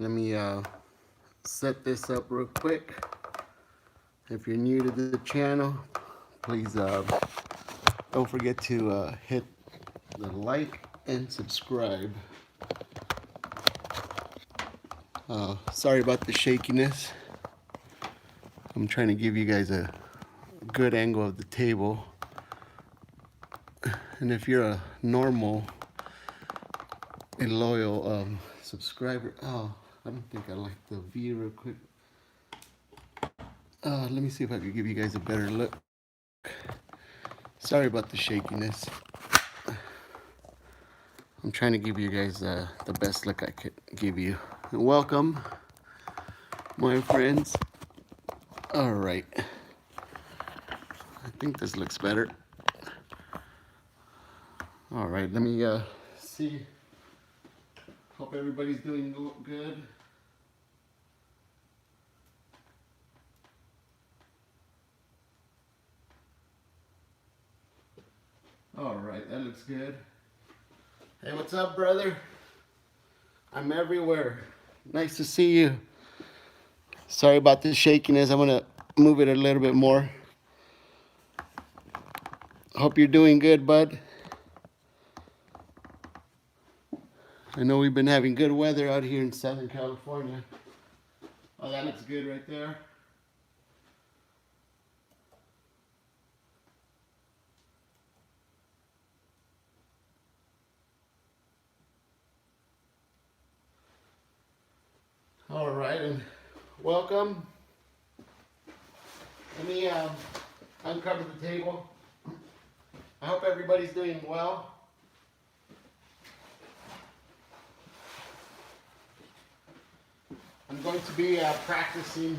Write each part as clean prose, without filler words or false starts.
Let me set this up real quick. If you're new to the channel, please don't forget to hit the like and subscribe. Sorry about the shakiness. I'm trying to give you guys a good angle of the table. And if you're a normal and loyal subscriber, oh, I don't think I like the view real quick. Let me see if I can give you guys a better look. Sorry about the shakiness. I'm trying to give you guys the best look I could give you. Welcome, my friends. All right. I think this looks better. All right, let me see. Hope everybody's doing good. All right, that looks good. Hey, what's up, brother? I'm everywhere. Nice to see you. Sorry about the shakiness. I'm gonna move it a little bit more. Hope you're doing good, bud. I know we've been having good weather out here in Southern California. Oh, that looks good right there. All right, and welcome. Let me uncover the table. I hope everybody's doing well. I'm going to be practicing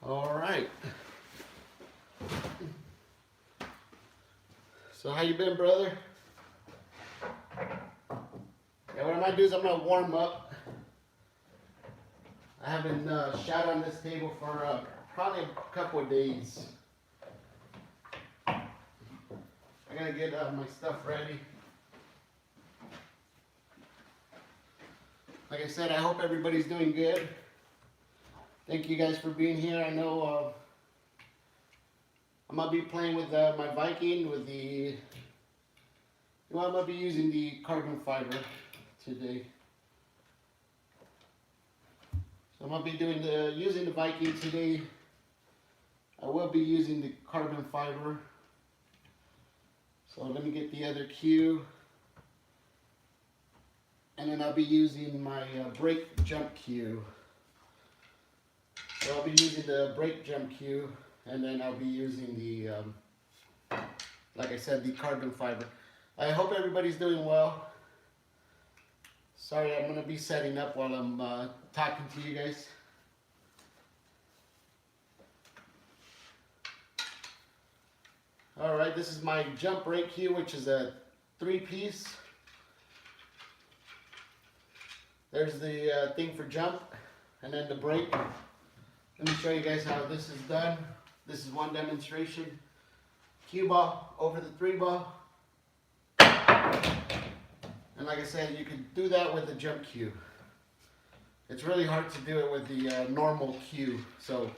all right. So how you been, brother? Yeah, what I'm gonna do is I'm gonna warm up. I haven't shot on this table for probably a couple of days. I gotta get my stuff ready. Like I said, I hope everybody's doing good. Thank you guys for being here. I know I'm gonna be playing with my Viking with the. Well, I'm gonna be using the carbon fiber today. So I'm gonna be using the Viking today. I will be using the carbon fiber. So let me get the other cue. And then I'll be using my brake jump cue. So I'll be using the brake jump cue, and then I'll be using the, like I said, the carbon fiber. I hope everybody's doing well. Sorry, I'm gonna be setting up while I'm talking to you guys. All right, this is my jump brake cue, which is a 3-piece. There's the thing for jump, and then the brake. Let me show you guys how this is done. This is one demonstration. Cue ball over the 3 ball. And like I said, you can do that with the jump cue. It's really hard to do it with the normal cue. So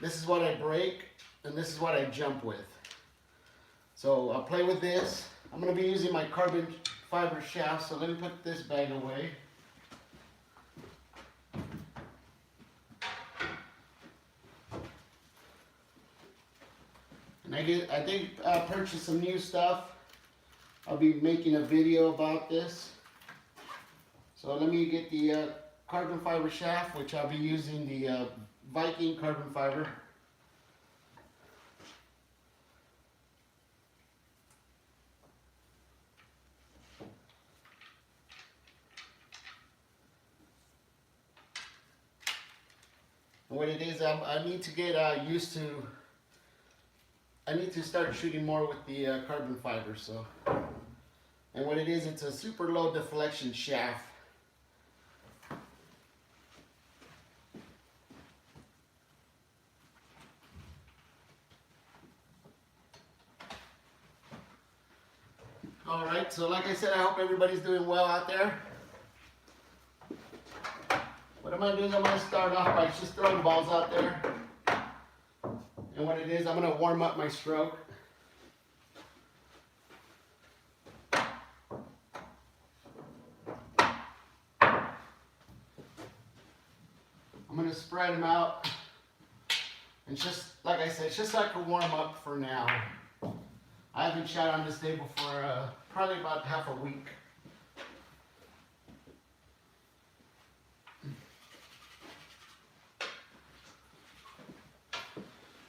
this is what I brake, and this is what I jump with. So I'll play with this. I'm going to be using my carbon fiber shaft, so let me put this bag away. And I did purchase some new stuff. I'll be making a video about this. So let me get the carbon fiber shaft, which I'll be using the Viking carbon fiber. And what it is, I need to get used to. I need to start shooting more with the carbon fiber. So, and what it is, it's a super low deflection shaft. All right, so like I said, I hope everybody's doing well out there. What I'm gonna do is I'm gonna start off by just throwing balls out there. And what it is, I'm gonna warm up my stroke. I'm gonna spread them out. And just, like I said, it's just like a warm up for now. I haven't shot on this table for probably about half a week.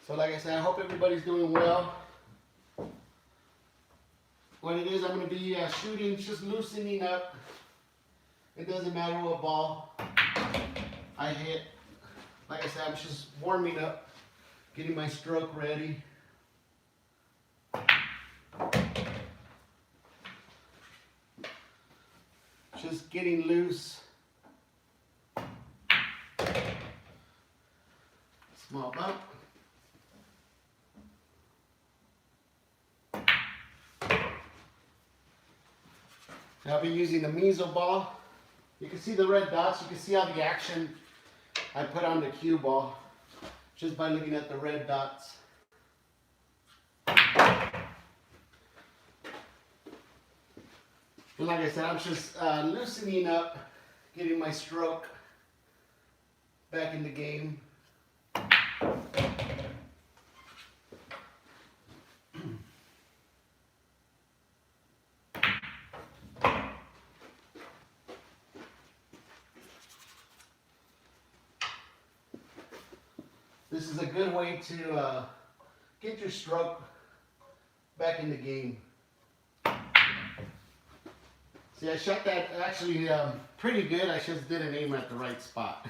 So like I said, I hope everybody's doing well. What it is, I'm going to be shooting, just loosening up. It doesn't matter what ball I hit. Like I said, I'm just warming up, getting my stroke ready. Just getting loose. Small bump. Now I'll be using the measle ball. You can see the red dots. You can see all the action I put on the cue ball just by looking at the red dots. And like I said, I'm just loosening up, getting my stroke back in the game. This is a good way to get your stroke back in the game. See, I shot that actually pretty good. I just didn't aim at the right spot.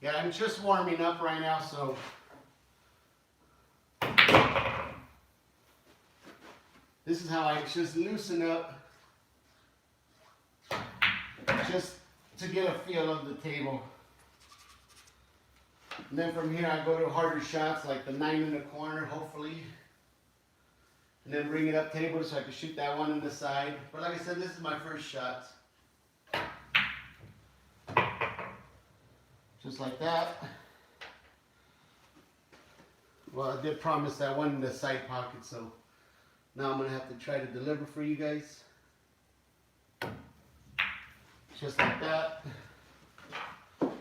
Yeah, I'm just warming up right now, so this is how I just loosen up, just to get a feel of the table. And then from here I go to harder shots like the 9 in the corner, hopefully. And then bring it up table so I can shoot that one in the side. But like I said, this is my first shot. Just like that. Well, I did promise that one in the side pocket, so now I'm going to have to try to deliver for you guys. Just like that. I'm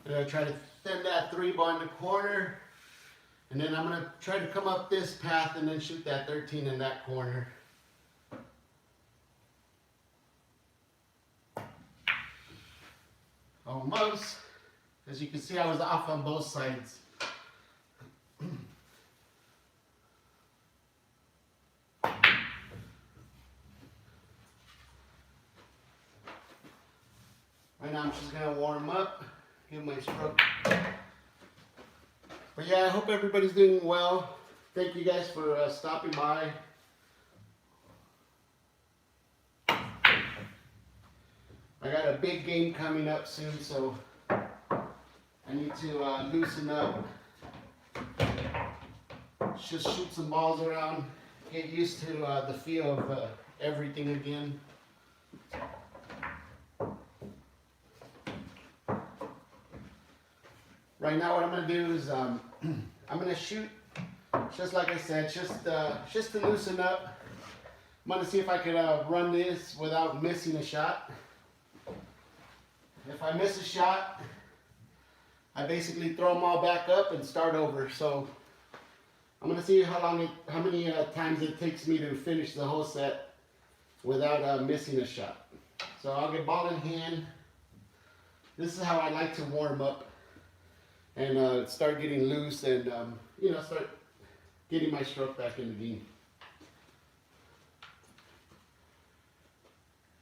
going to try to send that 3-ball in the corner. And then I'm going to try to come up this path and then shoot that 13 in that corner. Almost. As you can see, I was off on both sides. Right now I'm just going to warm up, get my stroke. But yeah, I hope everybody's doing well. Thank you guys for stopping by. I got a big game coming up soon, so I need to loosen up. Just shoot some balls around, get used to the feel of everything again. Right now what I'm going to do is I'm going to shoot, just like I said, just to loosen up. I'm going to see if I could run this without missing a shot. If I miss a shot, I basically throw them all back up and start over. So I'm going to see how many times it takes me to finish the whole set without missing a shot. So I'll get ball in hand. This is how I like to warm up and start getting loose and you know, start getting my stroke back in the game.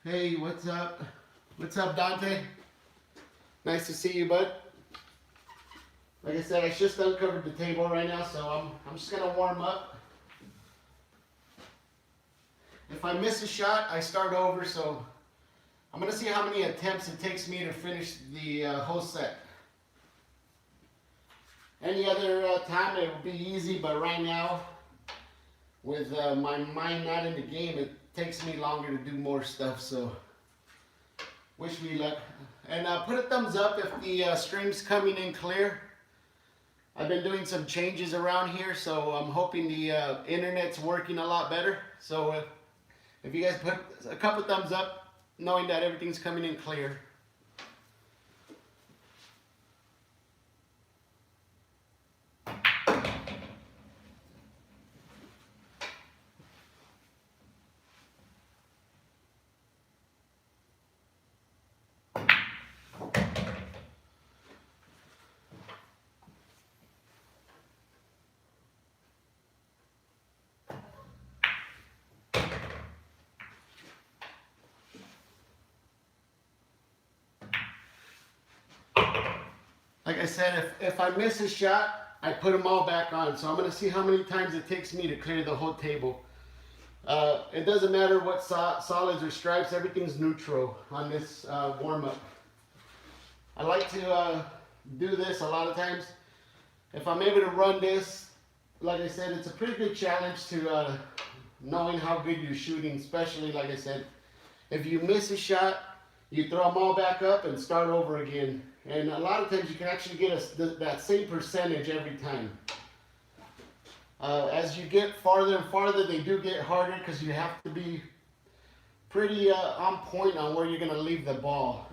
Hey, what's up? What's up, Dante? Nice to see you, bud. Like I said, I just uncovered the table right now, so I'm just gonna warm up. If I miss a shot, I start over, so I'm gonna see how many attempts it takes me to finish the whole set. Any other time it would be easy, but right now, with my mind not in the game, it takes me longer to do more stuff, so wish me luck. And put a thumbs up if the stream's coming in clear. I've been doing some changes around here, so I'm hoping the internet's working a lot better. So if you guys put a couple thumbs up, knowing that everything's coming in clear. Like I said, if I miss a shot, I put them all back on. So I'm going to see how many times it takes me to clear the whole table. It doesn't matter what solids or stripes, everything's neutral on this warm-up. I like to do this a lot of times. If I'm able to run this, like I said, it's a pretty good challenge to knowing how good you're shooting, especially, like I said, if you miss a shot, you throw them all back up and start over again. And a lot of times you can actually get that same percentage every time. As you get farther and farther, they do get harder because you have to be pretty on point on where you're going to leave the ball.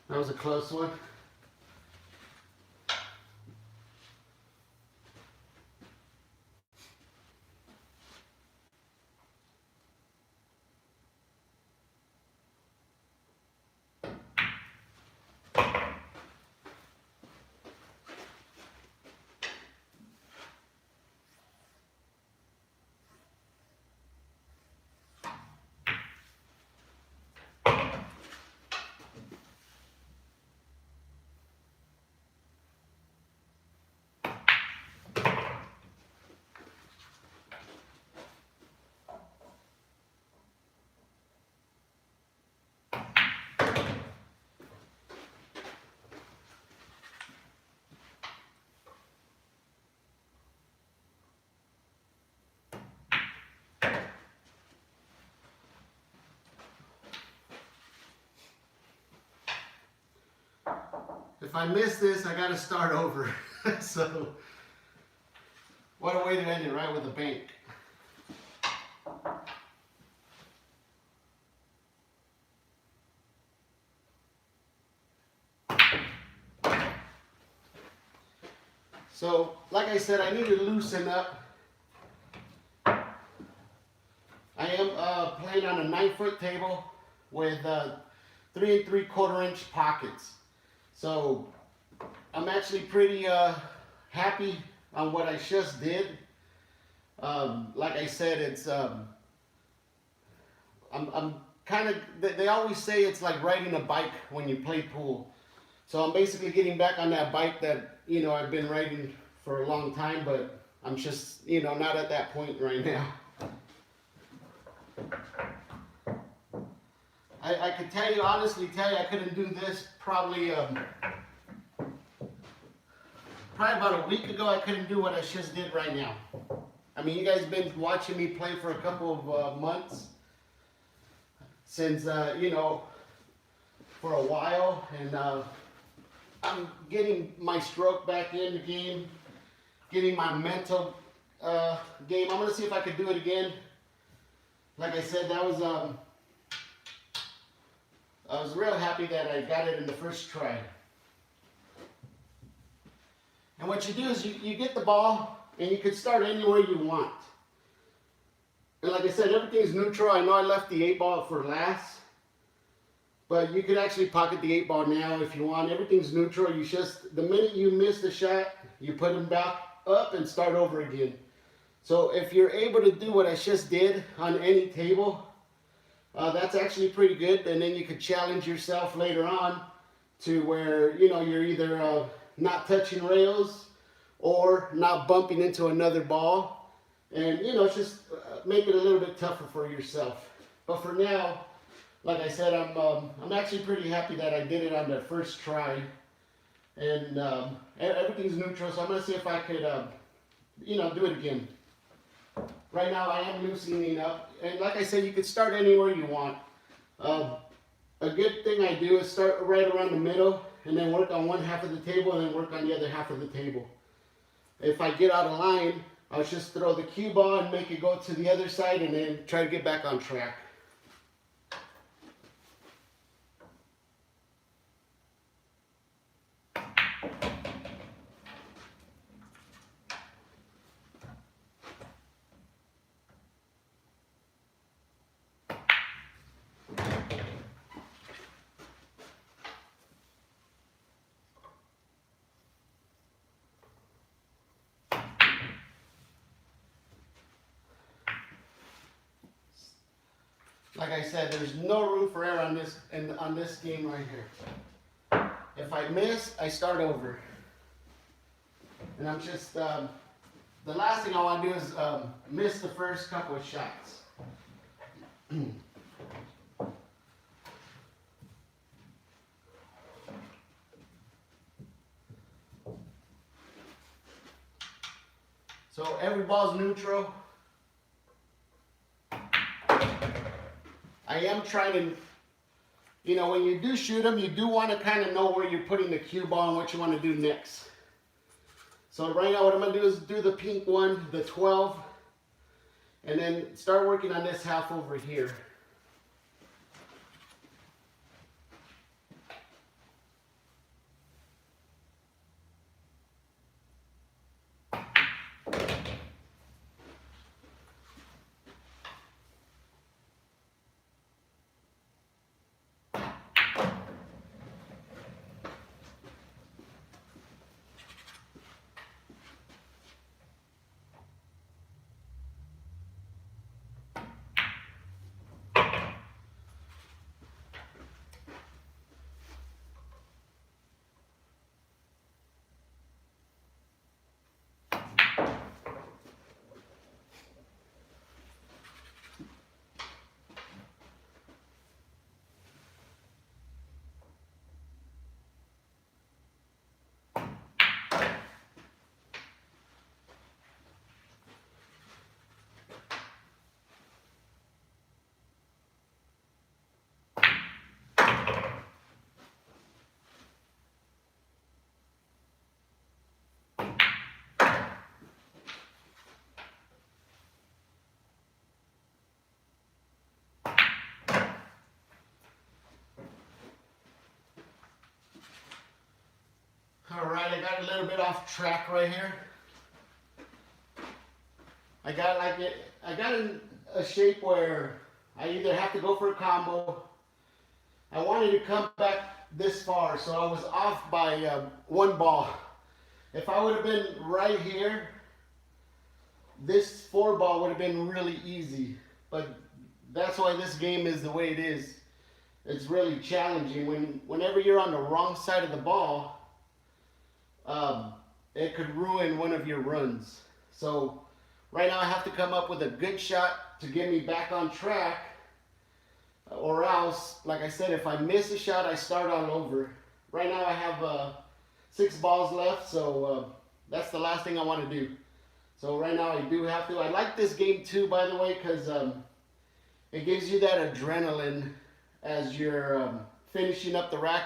That was a close one. If I miss this, I gotta start over. So, what a way to end it, right, with a bank. So, like I said, I need to loosen up. I am playing on a 9-foot table with 3 3/4 inch pockets. So I'm actually pretty happy on what I just did. Like I said, it's I'm kind of, they always say it's like riding a bike when you play pool. So I'm basically getting back on that bike that, you know, I've been riding for a long time, but I'm just, you know, not at that point right now. I could tell you, honestly tell you, I couldn't do this probably about a week ago. I couldn't do what I just did right now. I mean, you guys have been watching me play for a couple of months. since, you know, for a while, and I'm getting my stroke back in the game, getting my mental game. I'm gonna see if I could do it again. Like I said, that was I was real happy that I got it in the first try. And what you do is you get the ball and you can start anywhere you want. And like I said, everything's neutral. I know I left the 8-ball for last, but you could actually pocket the 8-ball now if you want. Everything's neutral. You just, the minute you miss the shot, you put them back up and start over again. So if you're able to do what I just did on any table, that's actually pretty good. And then you could challenge yourself later on to where, you know, you're either not touching rails or not bumping into another ball. And, you know, just make it a little bit tougher for yourself. But for now, like I said, I'm actually pretty happy that I did it on the first try. And everything's neutral, so I'm going to see if I could, you know, do it again. Right now, I am loosening up. And like I said, you could start anywhere you want. A good thing I do is start right around the middle and then work on one half of the table and then work on the other half of the table. If I get out of line, I'll just throw the cue ball and make it go to the other side and then try to get back on track. Like I said, there's no room for error on this game right here. If I miss, I start over. And I'm just, the last thing I want to do is miss the first couple of shots. So every ball's neutral. I am trying to, you know, when you do shoot them, you do want to kind of know where you're putting the cue ball and what you want to do next. So right now what I'm going to do is do the pink one, the 12, and then start working on this half over here. All right, I got a little bit off track right here. I got in a shape where I either have to go for a combo. I wanted to come back this far, so I was off by one ball. If I would have been right here, this 4-ball would have been really easy. But that's why this game is the way it is. It's really challenging. Whenever you're on the wrong side of the ball, it could ruin one of your runs. So right now I have to come up with a good shot to get me back on track, or else, like I said, if I miss a shot, I start all over. Right now I have 6 balls left, so that's the last thing I want to do. So right now I do have to. I like this game too, by the way, because it gives you that adrenaline as you're finishing up the rack.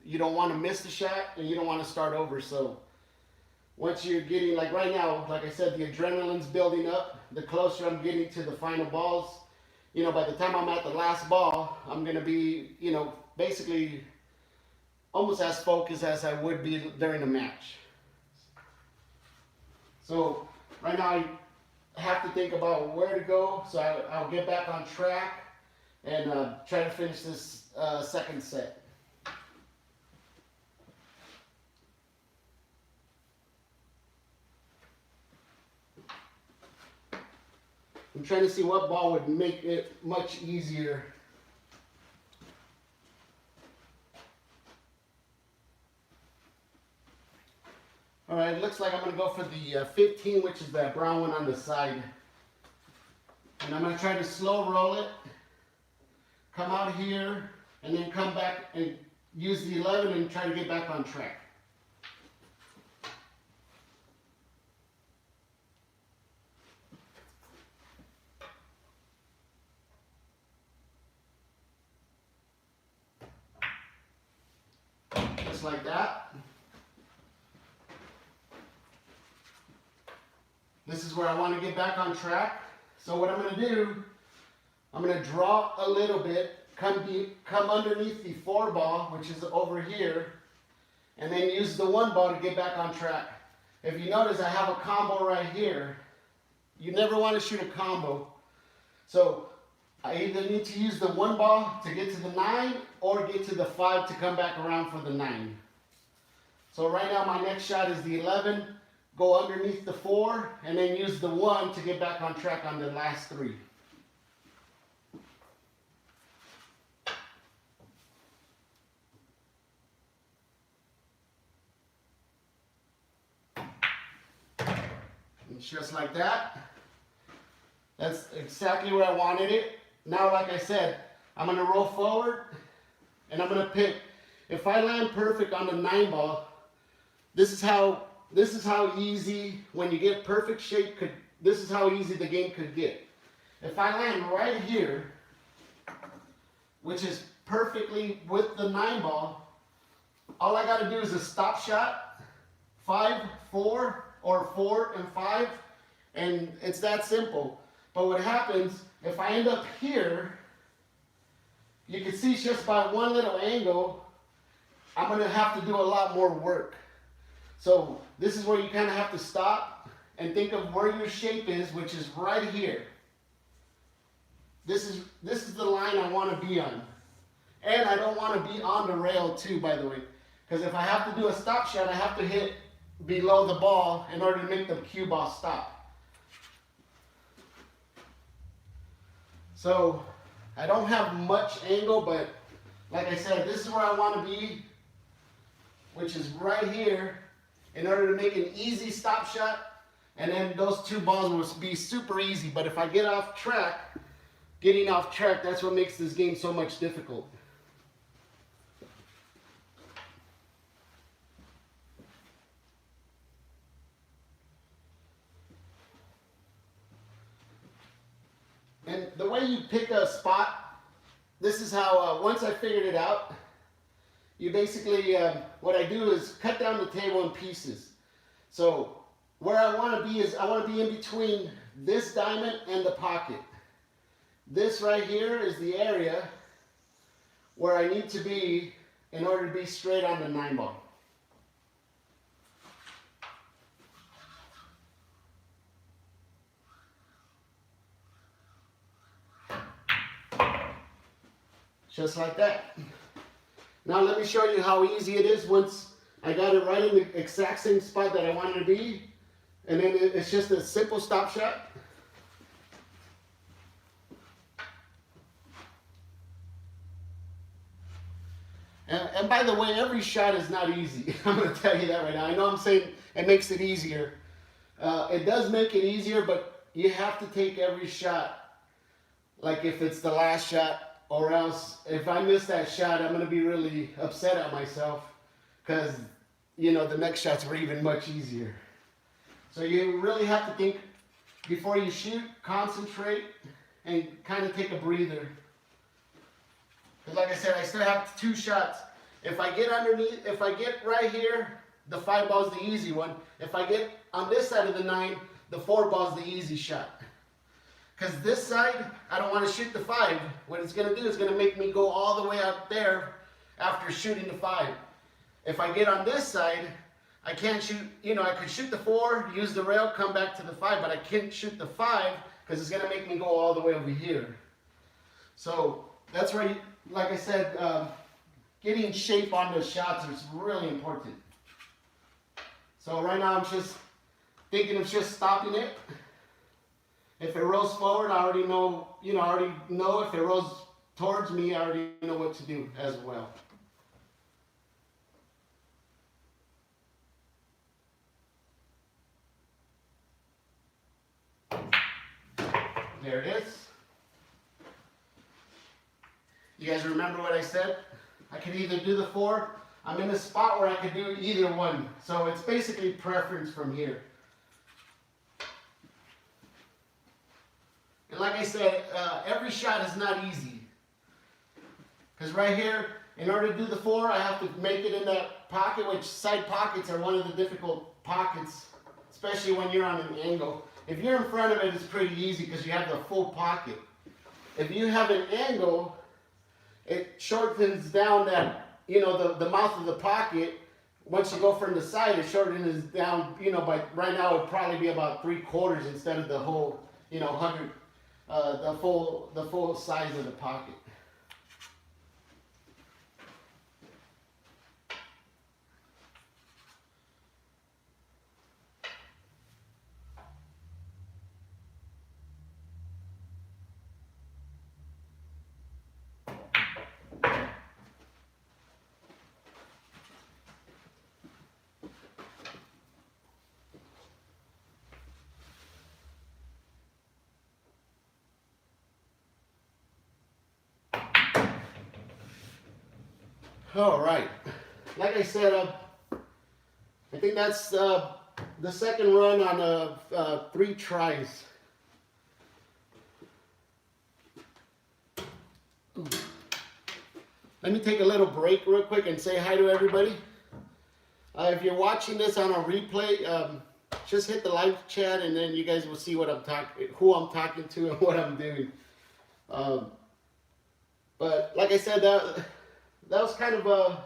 You don't want to miss the shot and you don't want to start over. So once you're getting, like right now, like I said, the adrenaline's building up. The closer I'm getting to the final balls, you know, by the time I'm at the last ball, I'm going to be, you know, basically almost as focused as I would be during a match. So right now I have to think about where to go, so I'll get back on track and try to finish this second set. I'm trying to see what ball would make it much easier. All right, it looks like I'm going to go for the 15, which is that brown one on the side. And I'm going to try to slow roll it, come out here, and then come back and use the 11 and try to get back on track. Just like that. This is where I want to get back on track. So what I'm going to do, I'm going to draw a little bit, come underneath the 4 ball, which is over here, and then use the 1 ball to get back on track. If you notice, I have a combo right here. You never want to shoot a combo. So I either need to use the 1 ball to get to the 9 or get to the 5 to come back around for the 9. So right now my next shot is the 11. Go underneath the 4 and then use the 1 to get back on track on the last 3. And just like that. That's exactly where I wanted it. Now, like I said, I'm going to roll forward and I'm going to pick. If I land perfect on the 9 ball, this is how easy, when you get perfect shape, this is how easy the game could get. If I land right here, which is perfectly with the 9 ball, all I got to do is a stop shot, 5, 4, or 4 and 5, and it's that simple. But what happens, if I end up here, you can see just by one little angle, I'm going to have to do a lot more work. So this is where you kind of have to stop and think of where your shape is, which is right here. This is the line I want to be on. And I don't want to be on the rail too, by the way. Because if I have to do a stop shot, I have to hit below the ball in order to make the cue ball stop. So I don't have much angle, but like I said, this is where I want to be, which is right here, in order to make an easy stop shot. And then those 2 balls will be super easy. But if I get off track, getting off track, that's what makes this game so much difficult. And the way you pick a spot, this is how, once I figured it out, you basically, what I do is cut down the table in pieces. So where I want to be is, I want to be in between this diamond and the pocket. This right here is the area where I need to be in order to be straight on the 9 ball. Just like that. Now let me show you how easy it is once I got it right in the exact same spot that I wanted to be. And then it's just a simple stop shot. And by the way, every shot is not easy. I'm going to tell you that right now. I know I'm saying it makes it easier. It does make it easier, but you have to take every shot like if it's the last shot. Or else, if I miss that shot, I'm going to be really upset at myself because, you know, the next shots were even much easier. So you really have to think before you shoot, concentrate, and kind of take a breather. Because like I said, I still have 2 shots. If I get underneath, if I get right here, the 5 ball is the easy one. If I get on this side of the 9, the 4 ball is the easy shot. Because this side, I don't want to shoot the 5. What it's going to do is going to make me go all the way out there after shooting the 5. If I get on this side, I can't shoot, you know, I could shoot the 4, use the rail, come back to the 5, but I can't shoot the 5 because it's going to make me go all the way over here. So that's where, like I said, getting shape on the shots is really important. So right now I'm just thinking of just stopping it. If it rolls forward, I already know, you know, I already know if it rolls towards me, I already know what to do as well. There it is. You guys remember what I said? I could either do the 4. I'm in a spot where I could do either one. So it's basically preference from here. And like I said, every shot is not easy. Because right here, in order to do the 4, I have to make it in that pocket, which side pockets are one of the difficult pockets, especially when you're on an angle. If you're in front of it, it's pretty easy because you have the full pocket. If you have an angle, it shortens down that, you know, the mouth of the pocket. Once you go from the side, it shortens down, you know, by right now it would probably be about 3/4 instead of the whole, you know, 100, the full size of the pocket. All right, like I said, I think that's the second run on 3 tries. Let me take a little break real quick and say hi to everybody. If you're watching this on a replay, just hit the live chat and then you guys will see what who I'm talking to and what I'm doing. But like I said, that was kind of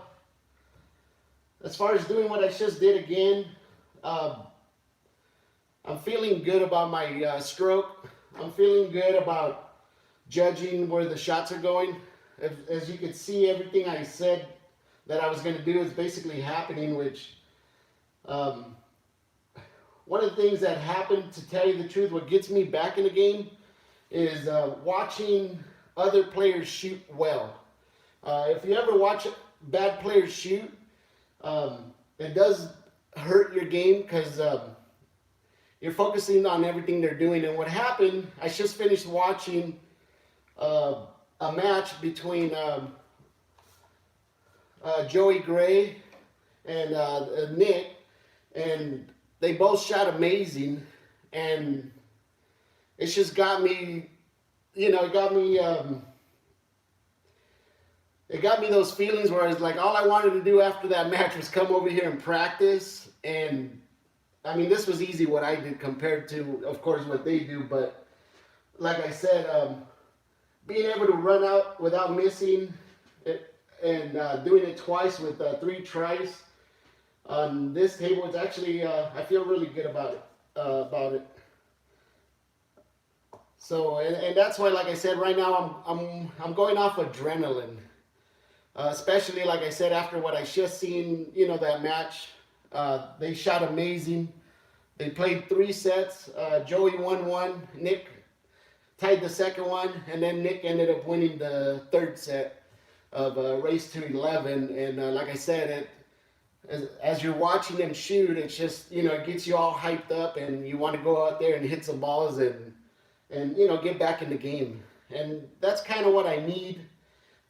as far as doing what I just did again. I'm feeling good about my stroke. I'm feeling good about judging where the shots are going. As you can see, everything I said that I was going to do is basically happening, which one of the things that happened, to tell you the truth, what gets me back in the game is watching other players shoot well. If you ever watch bad players shoot, it does hurt your game because you're focusing on everything they're doing. And what happened, I just finished watching a match between Joey Gray and Nick, and they both shot amazing, and it's just got me, you know, it got me those feelings where it's like all I wanted to do after that match was come over here and practice. And I mean, this was easy what I did compared to, of course, what they do. But like I said, being able to run out without missing it and doing it twice with 3 tries on this table, it's actually, I feel really good about it. So, and that's why, like I said, right now I'm going off adrenaline. Especially, like I said, after what I just seen, you know, that match. They shot amazing. They played 3 sets. Joey won 1. Nick tied the second one. And then Nick ended up winning the 3rd set of Race to 11. And like I said, as you're watching them shoot, it's just, you know, it gets you all hyped up. And you want to go out there and hit some balls and you know, get back in the game. And that's kind of what I need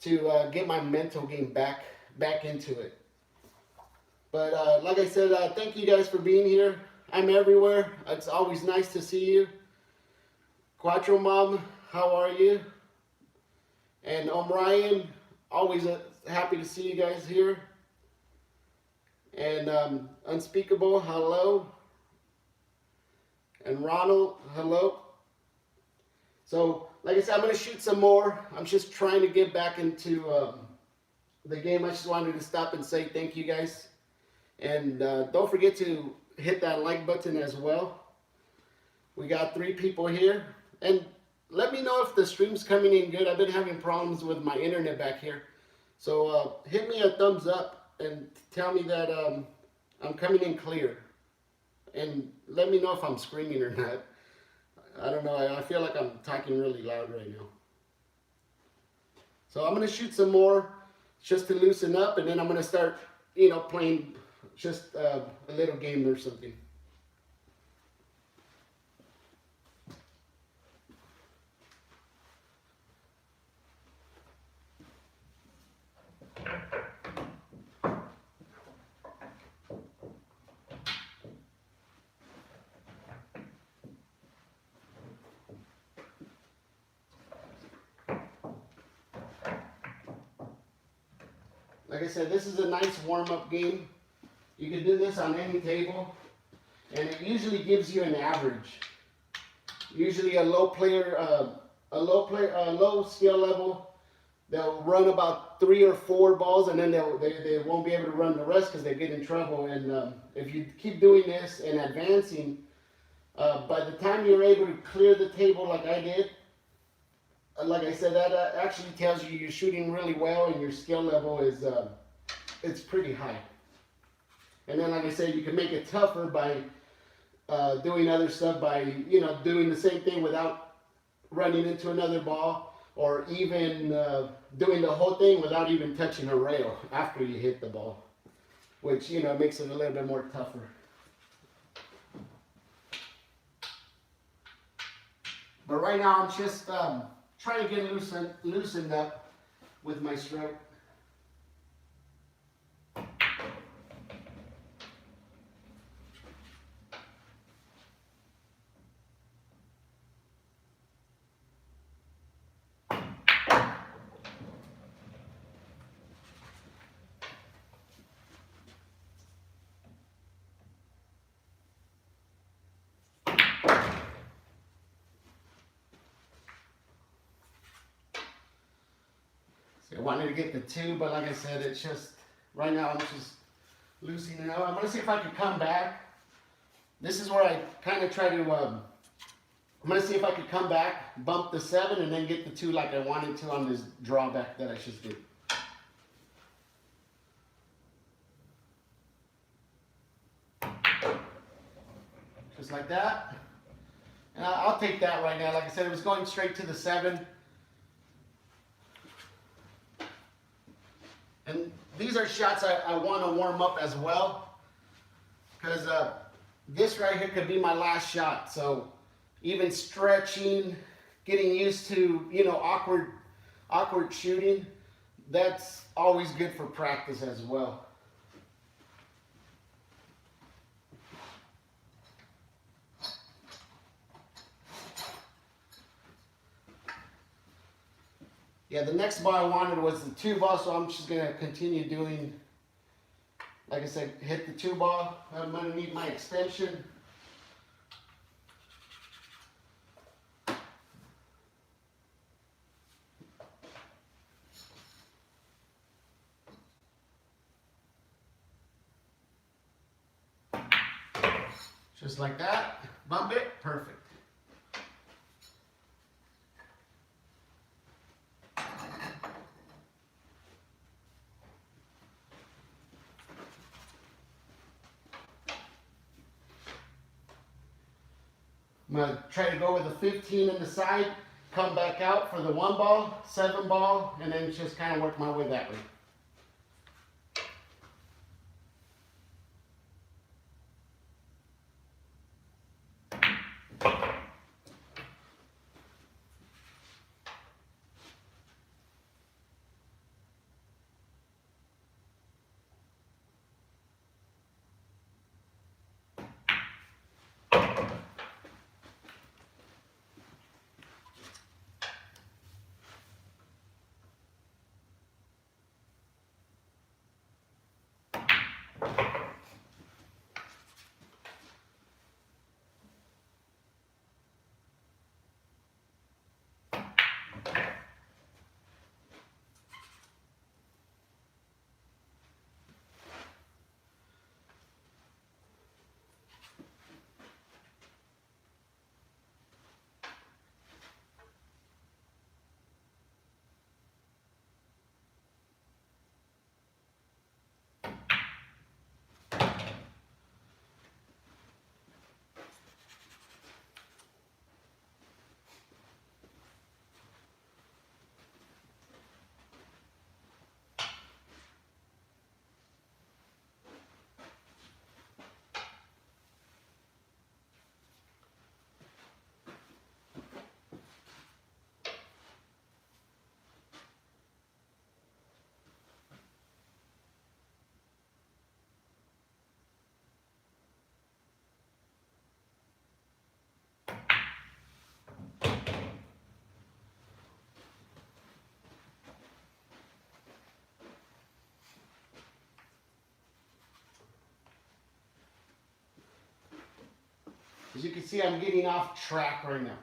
to get my mental game back into it. But like I said, thank you guys for being here. I'm everywhere. It's always nice to see you. Quattro Mom, how are you? And O'Brien, always happy to see you guys here. And Unspeakable, hello. And Ronald, hello. So, like I said, I'm going to shoot some more. I'm just trying to get back into the game. I just wanted to stop and say thank you guys. And don't forget to hit that like button as well. We got 3 people here. And let me know if the stream's coming in good. I've been having problems with my internet back here. So hit me a thumbs up and tell me that I'm coming in clear. And let me know if I'm screaming or not. I don't know. I feel like I'm talking really loud right now. So I'm going to shoot some more just to loosen up. And then I'm going to start, playing just a little game or something. Like I said, this is a nice warm-up game. You can do this on any table, and it usually gives you an average. Usually a low skill level, they'll run about 3 or 4 balls, and then they won't be able to run the rest because they get in trouble. And if you keep doing this and advancing, by the time you're able to clear the table like I did, like I said, that actually tells you you're shooting really well and your skill level is it's pretty high. And then, like I said, you can make it tougher by doing other stuff, by doing the same thing without running into another ball, or even doing the whole thing without even touching a rail after you hit the ball, which makes it a little bit more tougher. But right now, I'm just trying to get loosened up with my stroke. I wanted to get the 2, but like I said, it's just, right now I'm just loosening it up. I'm going to see if I can come back. This is where I kind of try to, I'm going to see if I could come back, bump the 7, and then get the 2 like I wanted to on this drawback that I just did. Just like that. And I'll take that right now. Like I said, it was going straight to the 7. And these are shots I want to warm up as well, because this right here could be my last shot. So even stretching, getting used to awkward shooting, that's always good for practice as well. Yeah, the next ball I wanted was the 2 ball, so I'm just going to continue doing, like I said, hit the 2 ball. I'm going to need my extension. Just like that. Bump it. Perfect. I'm going to try to go with a 15 in the side, come back out for the 1 ball, 7 ball, and then just kind of work my way that way. As you can see, I'm getting off track right now.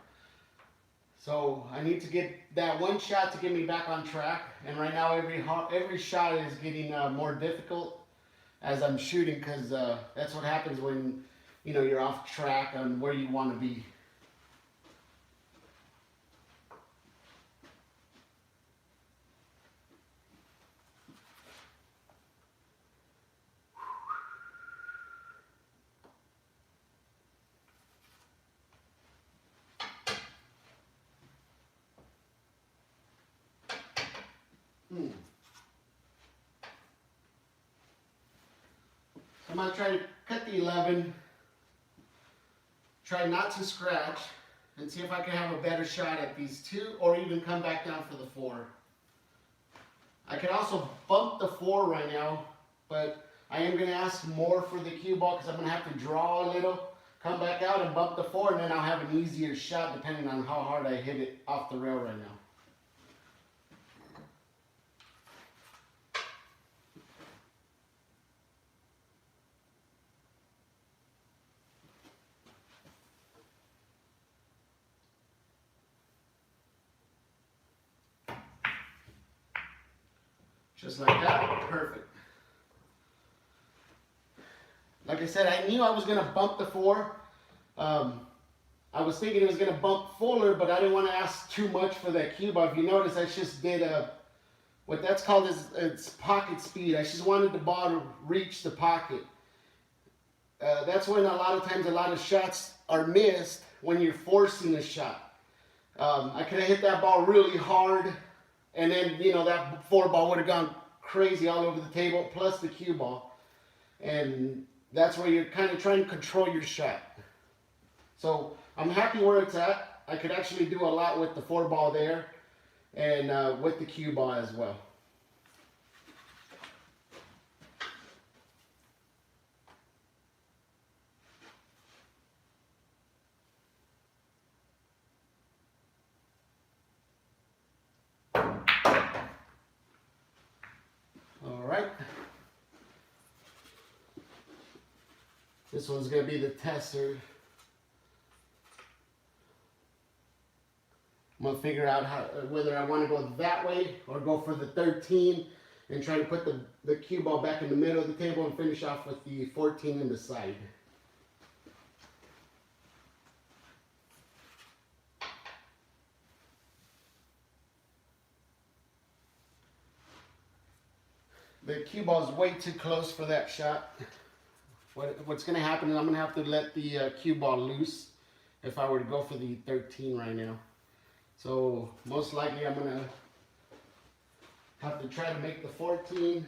So I need to get that one shot to get me back on track. And right now, every shot is getting more difficult as I'm shooting, because that's what happens when you're off track on where you want to be. I'm going to try to cut the 11, try not to scratch, and see if I can have a better shot at these 2, or even come back down for the 4. I can also bump the 4 right now, but I am going to ask more for the cue ball, because I'm going to have to draw a little, come back out and bump the 4, and then I'll have an easier shot depending on how hard I hit it off the rail right now. Just like that, perfect. Like I said, I knew I was going to bump the 4. I was thinking it was going to bump fuller, but I didn't want to ask too much for that cue ball. If you notice, I just did what that's called is it's pocket speed. I just wanted the ball to reach the pocket. That's when a lot of times a lot of shots are missed when you're forcing a shot. I could have hit that ball really hard, and then that 4 ball would have gone crazy all over the table, plus the cue ball. And that's where you're kind of trying to control your shot. So I'm happy where it's at. I could actually do a lot with the 4 ball there, and with the cue ball as well. All right. This one's going to be the tester. I'm going to figure out whether I want to go that way or go for the 13 and try to put the cue ball back in the middle of the table and finish off with the 14 in the side. The cue ball is way too close for that shot. What's going to happen is I'm going to have to let the cue ball loose if I were to go for the 13 right now. So most likely I'm going to have to try to make the 14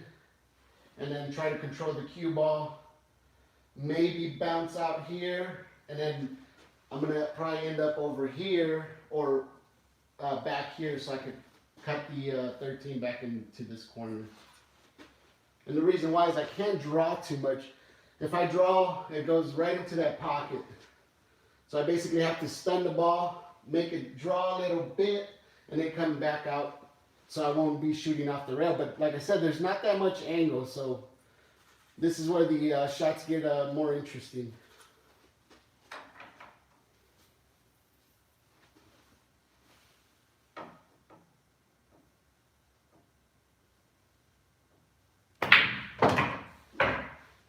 and then try to control the cue ball. Maybe bounce out here, and then I'm going to probably end up over here or back here, so I could cut the 13 back into this corner. And the reason why is I can't draw too much. If I draw, it goes right into that pocket. So I basically have to stun the ball, make it draw a little bit, and then come back out, so I won't be shooting off the rail. But like I said, there's not that much angle, so this is where the shots get more interesting.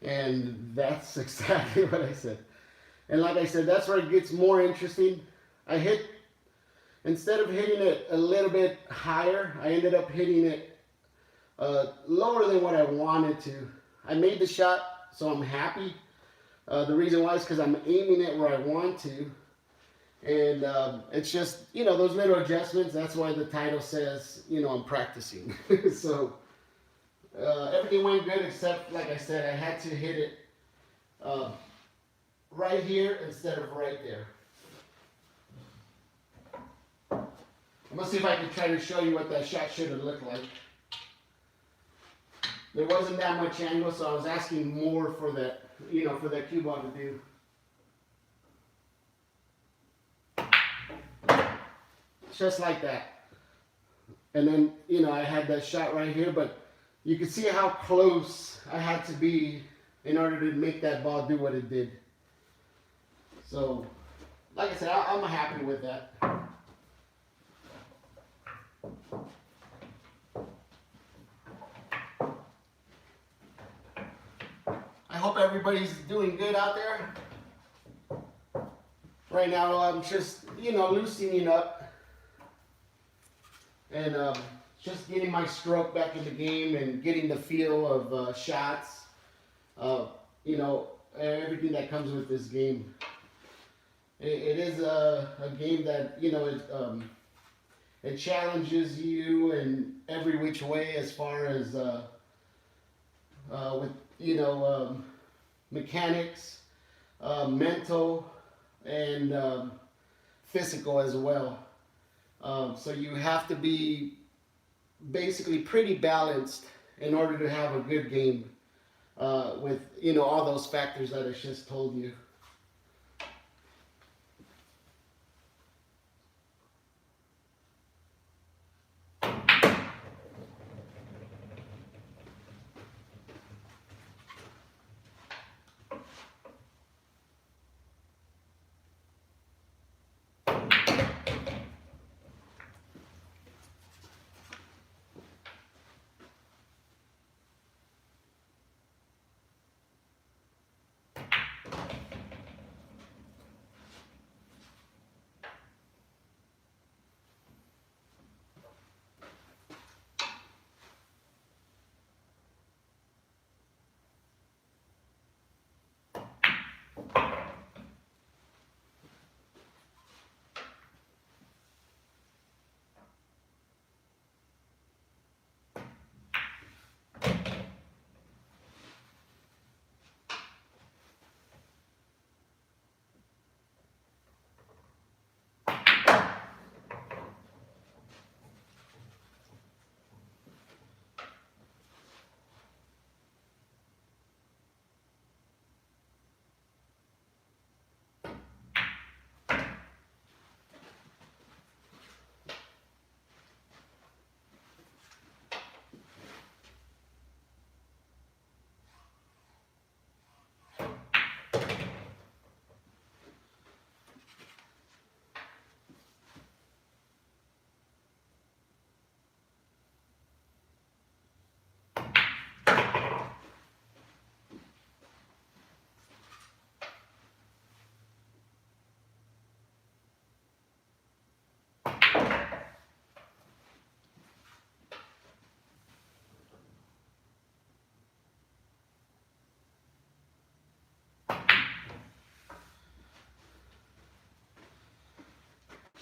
And that's exactly what I said. And like I said, that's where it gets more interesting. Instead of hitting it a little bit higher, I ended up hitting it lower than what I wanted to. I made the shot, so I'm happy. The reason why is because I'm aiming it where I want to. And it's just, those little adjustments. That's why the title says, I'm practicing. So everything went good, except, like I said, I had to hit it right here instead of right there. I'm going to see if I can try to show you what that shot should have looked like. There wasn't that much angle, so I was asking more for that, for that cue ball to do. Just like that. And then, I had that shot right here, but you can see how close I had to be in order to make that ball do what it did. So, like I said, I'm happy with that. I hope everybody's doing good out there. Right now, I'm just, loosening up and just getting my stroke back in the game and getting the feel of shots, everything that comes with this game. It is a game that, it challenges you in every which way as far as with, mechanics, mental, and physical as well. So you have to be basically pretty balanced in order to have a good game with, all those factors that I just told you.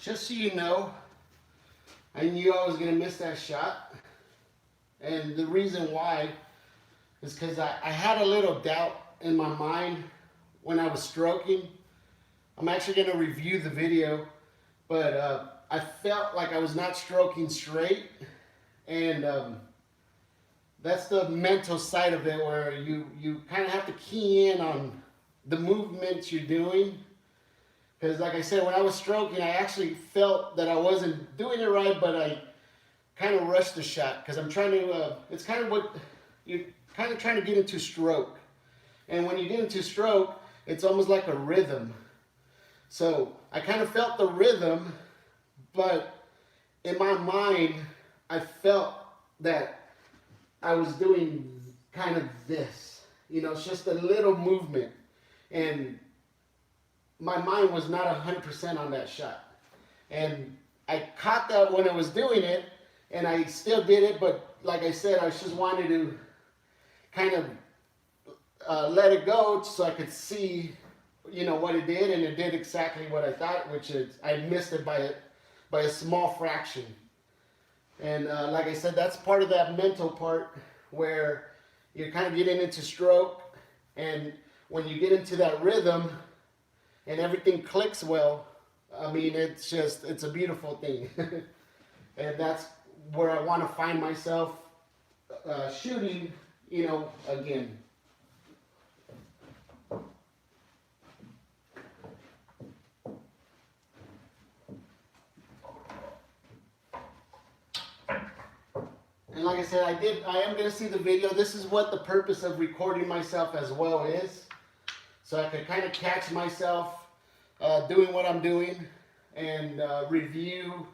Just so you know, I knew I was going to miss that shot. And the reason why is because I had a little doubt in my mind when I was stroking. I'm actually going to review the video, but I felt like I was not stroking straight. And that's the mental side of it, where you kind of have to key in on the movements you're doing. Because like I said, when I was stroking, I actually felt that I wasn't doing it right, but I kind of rushed the shot. Because I'm trying to, it's kind of what, you're kind of trying to get into stroke. And when you get into stroke, it's almost like a rhythm. So I kind of felt the rhythm, but in my mind, I felt that I was doing kind of this. It's just a little movement. And my mind was not 100% on that shot. And I caught that when I was doing it, and I still did it, but like I said, I just wanted to kind of let it go so I could see, what it did, and it did exactly what I thought, which is I missed it by a small fraction. And like I said, that's part of that mental part where you're kind of getting into stroke, and when you get into that rhythm, and everything clicks well, I mean, it's a beautiful thing. And that's where I want to find myself shooting, again. And like I said, I am going to see the video. This is what the purpose of recording myself as well is. So I could kind of catch myself doing what I'm doing and review.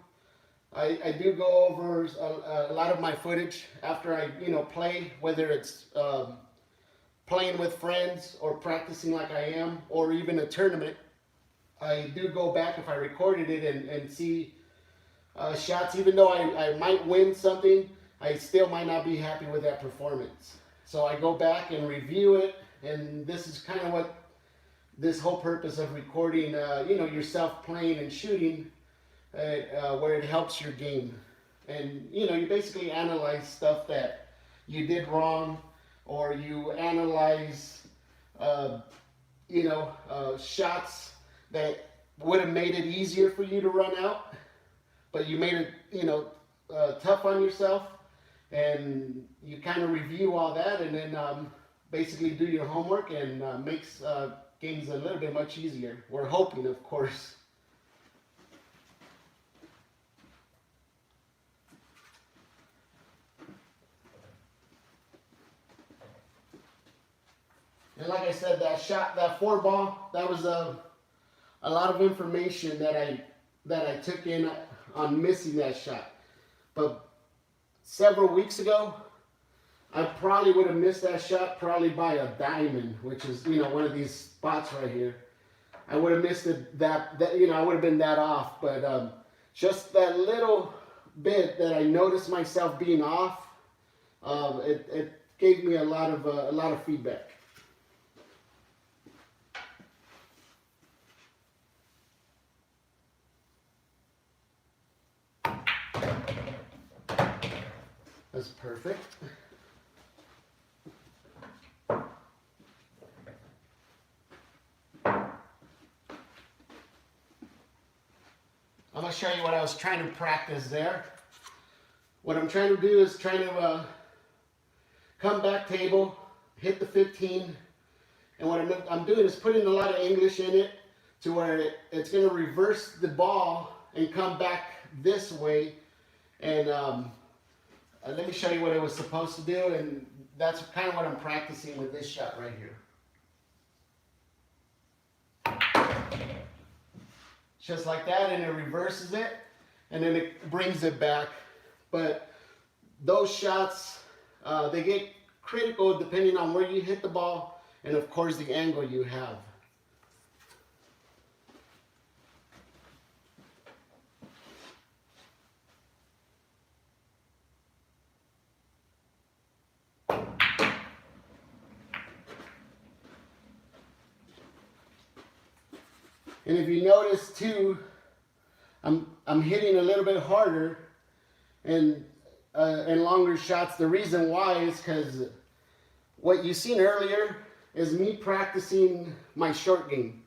I do go over a lot of my footage after I play, whether it's playing with friends or practicing like I am, or even a tournament. I do go back if I recorded it and see shots. Even though I might win something, I still might not be happy with that performance. So I go back and review it, and this is kind of what this whole purpose of recording, yourself playing and shooting, where it helps your game. And you basically analyze stuff that you did wrong, or you analyze, shots that would have made it easier for you to run out, but you made it, tough on yourself, and you kind of review all that, and then basically do your homework, and makes games a little bit much easier. We're hoping, of course. And like I said, that 4-ball, that was a lot of information that I took in on missing that shot. But several weeks ago, I probably would have missed that shot probably by a diamond, which is one of these spots right here. I would have missed it that I would have been that off. But just that little bit that I noticed myself being off, it gave me a lot of feedback. That's perfect. I'm going to show you what I was trying to practice there. What I'm trying to do is trying to come back table, hit the 15, and what I'm doing is putting a lot of English in it to where it's going to reverse the ball and come back this way. And let me show you what it was supposed to do, and that's kind of what I'm practicing with this shot right here. Just like that, and it reverses it, and then it brings it back. But those shots, they get critical depending on where you hit the ball, and of course the angle you have. And if you notice too, I'm hitting a little bit harder and longer shots. The reason why is because what you seen earlier is me practicing my short game,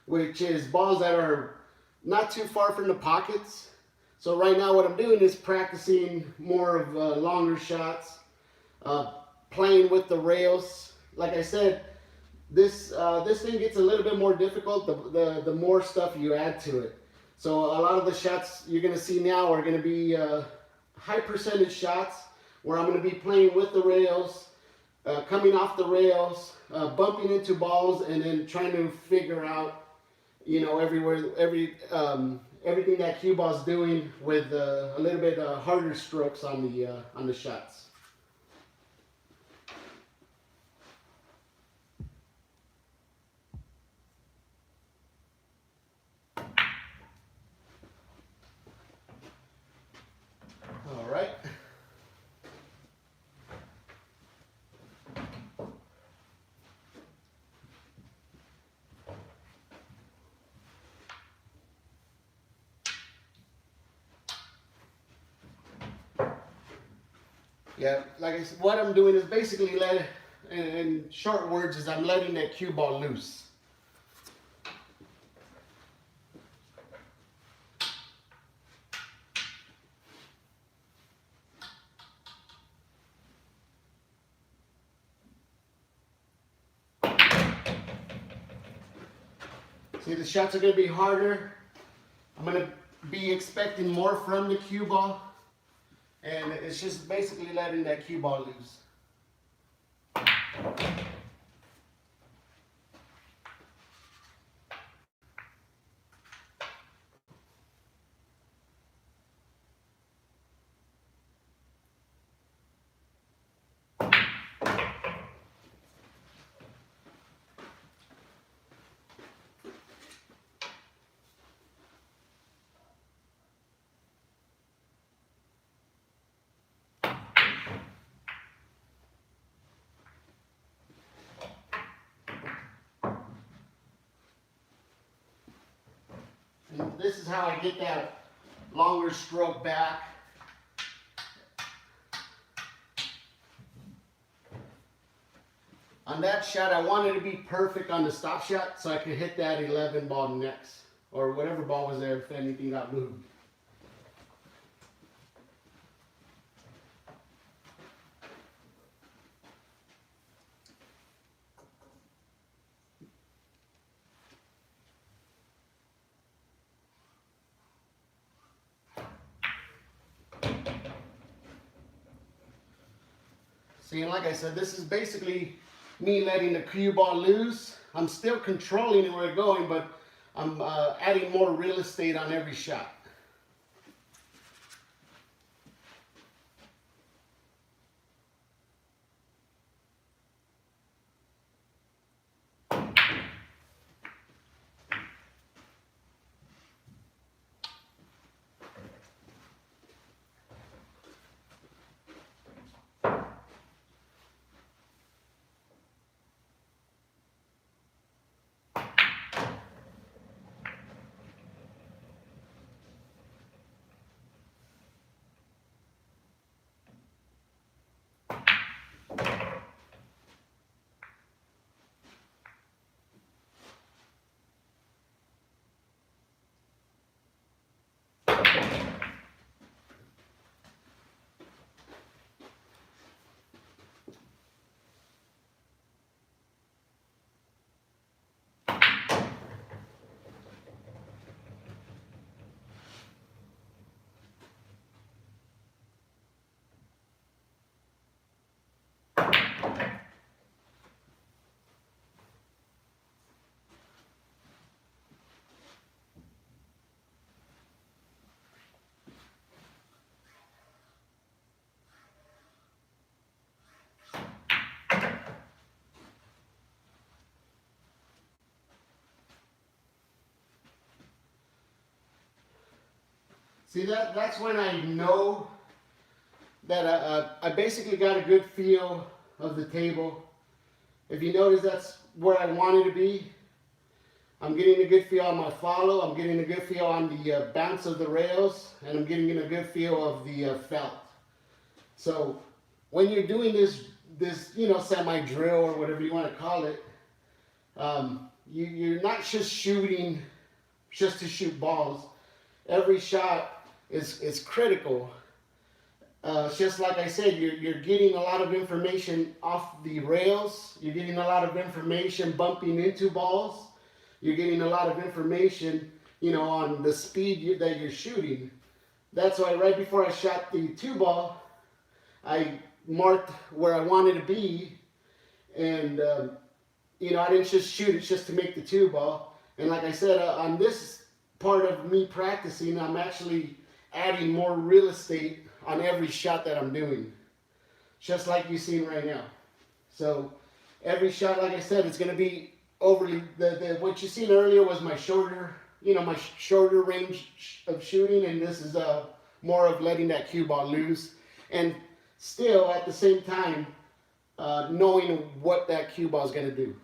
which is balls that are not too far from the pockets. So right now what I'm doing is practicing more of longer shots, playing with the rails. Like I said, this thing gets a little bit more difficult the more stuff you add to it. So a lot of the shots you're going to see now are going to be high percentage shots where I'm going to be playing with the rails, coming off the rails, bumping into balls, and then trying to figure out everything that cue ball's doing with a little bit harder strokes on the shots. All right. Yeah, like I said, what I'm doing is basically in short words, is I'm letting that cue ball loose. See, the shots are going to be harder. I'm going to be expecting more from the cue ball. And it's just basically letting that cue ball loose. this is how I get that longer stroke back. On that shot, I wanted to be perfect on the stop shot so I could hit that 11 ball next, or whatever ball was there if anything got moved. See, and like I said, this is basically me letting the cue ball loose. I'm still controlling where it's going, but I'm adding more real estate on every shot. See, that's when I know that I basically got a good feel of the table. If you notice, that's where I wanted to be. I'm getting a good feel on my follow. I'm getting a good feel on the bounce of the rails, and I'm getting a good feel of the felt. So when you're doing this semi-drill or whatever you want to call it, you're not just shooting just to shoot balls. Every shot is critical. Just like I said, you're getting a lot of information off the rails. You're getting a lot of information bumping into balls. You're getting a lot of information, on the speed that you're shooting. That's why right before I shot the 2-ball, I marked where I wanted to be, and I didn't just shoot it just to make the 2-ball. And like I said, on this part of me practicing, I'm actually adding more real estate on every shot that I'm doing, just like you've seen right now. So every shot, like I said, it's going to be overly, what you seen earlier was my shorter range of shooting, and this is more of letting that cue ball loose, and still at the same time knowing what that cue ball is going to do.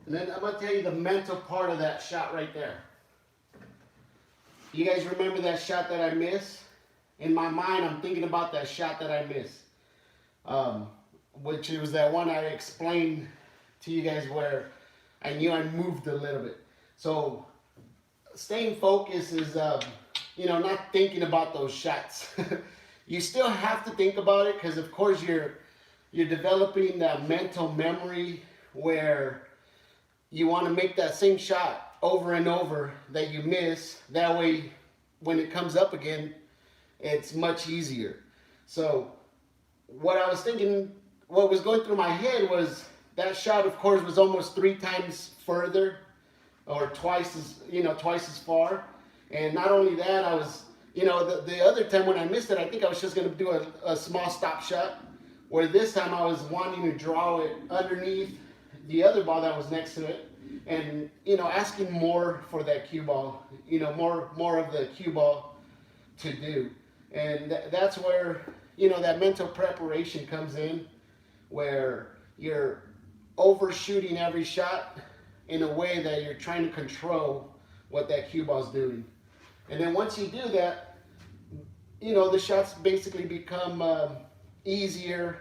And then I'm going to tell you the mental part of that shot right there. You guys remember that shot that I missed? In my mind, I'm thinking about that shot that I missed. Which was that one I explained to you guys where I knew I moved a little bit. So staying focused is, you know, not thinking about those shots. You still have to think about it because, of course, you're developing that mental memory where you want to make that same shot over and over that you miss. That way, when it comes up again, it's much easier. So what I was thinking, what was going through my head was that shot, of course, was almost 3 times further, or twice as far. And not only that, I was, you know, the other time when I missed it, I think I was just going to do a small stop shot. Where this time I was wanting to draw it underneath the other ball that was next to it, and, you know, asking more for that cue ball, you know, more of the cue ball to do. And that's where, you know, that mental preparation comes in, where you're overshooting every shot in a way that you're trying to control what that cue ball's doing. And then once you do that, you know, the shots basically become easier,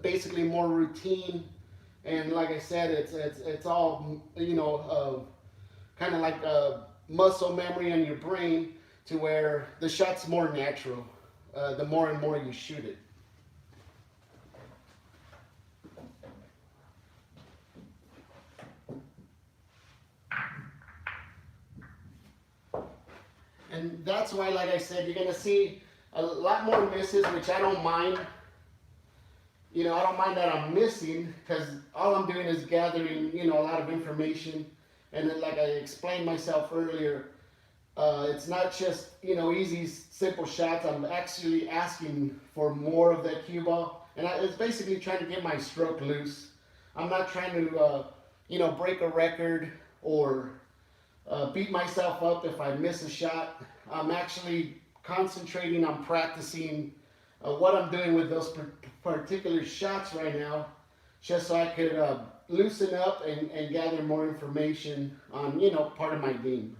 basically more routine. And like I said, it's all, you know, kind of like muscle memory in your brain, to where the shot's more natural the more and more you shoot it. And that's why, like I said, you're going to see a lot more misses, which I don't mind. You know, I don't mind that I'm missing, because all I'm doing is gathering, you know, a lot of information. And then, like I explained myself earlier, it's not just, you know, easy, simple shots. I'm actually asking for more of that cue ball. And it's basically trying to get my stroke loose. I'm not trying to, you know, break a record or beat myself up if I miss a shot. I'm actually concentrating on practicing what I'm doing with those particular shots right now, just so I could loosen up and gather more information on, you know, part of my game.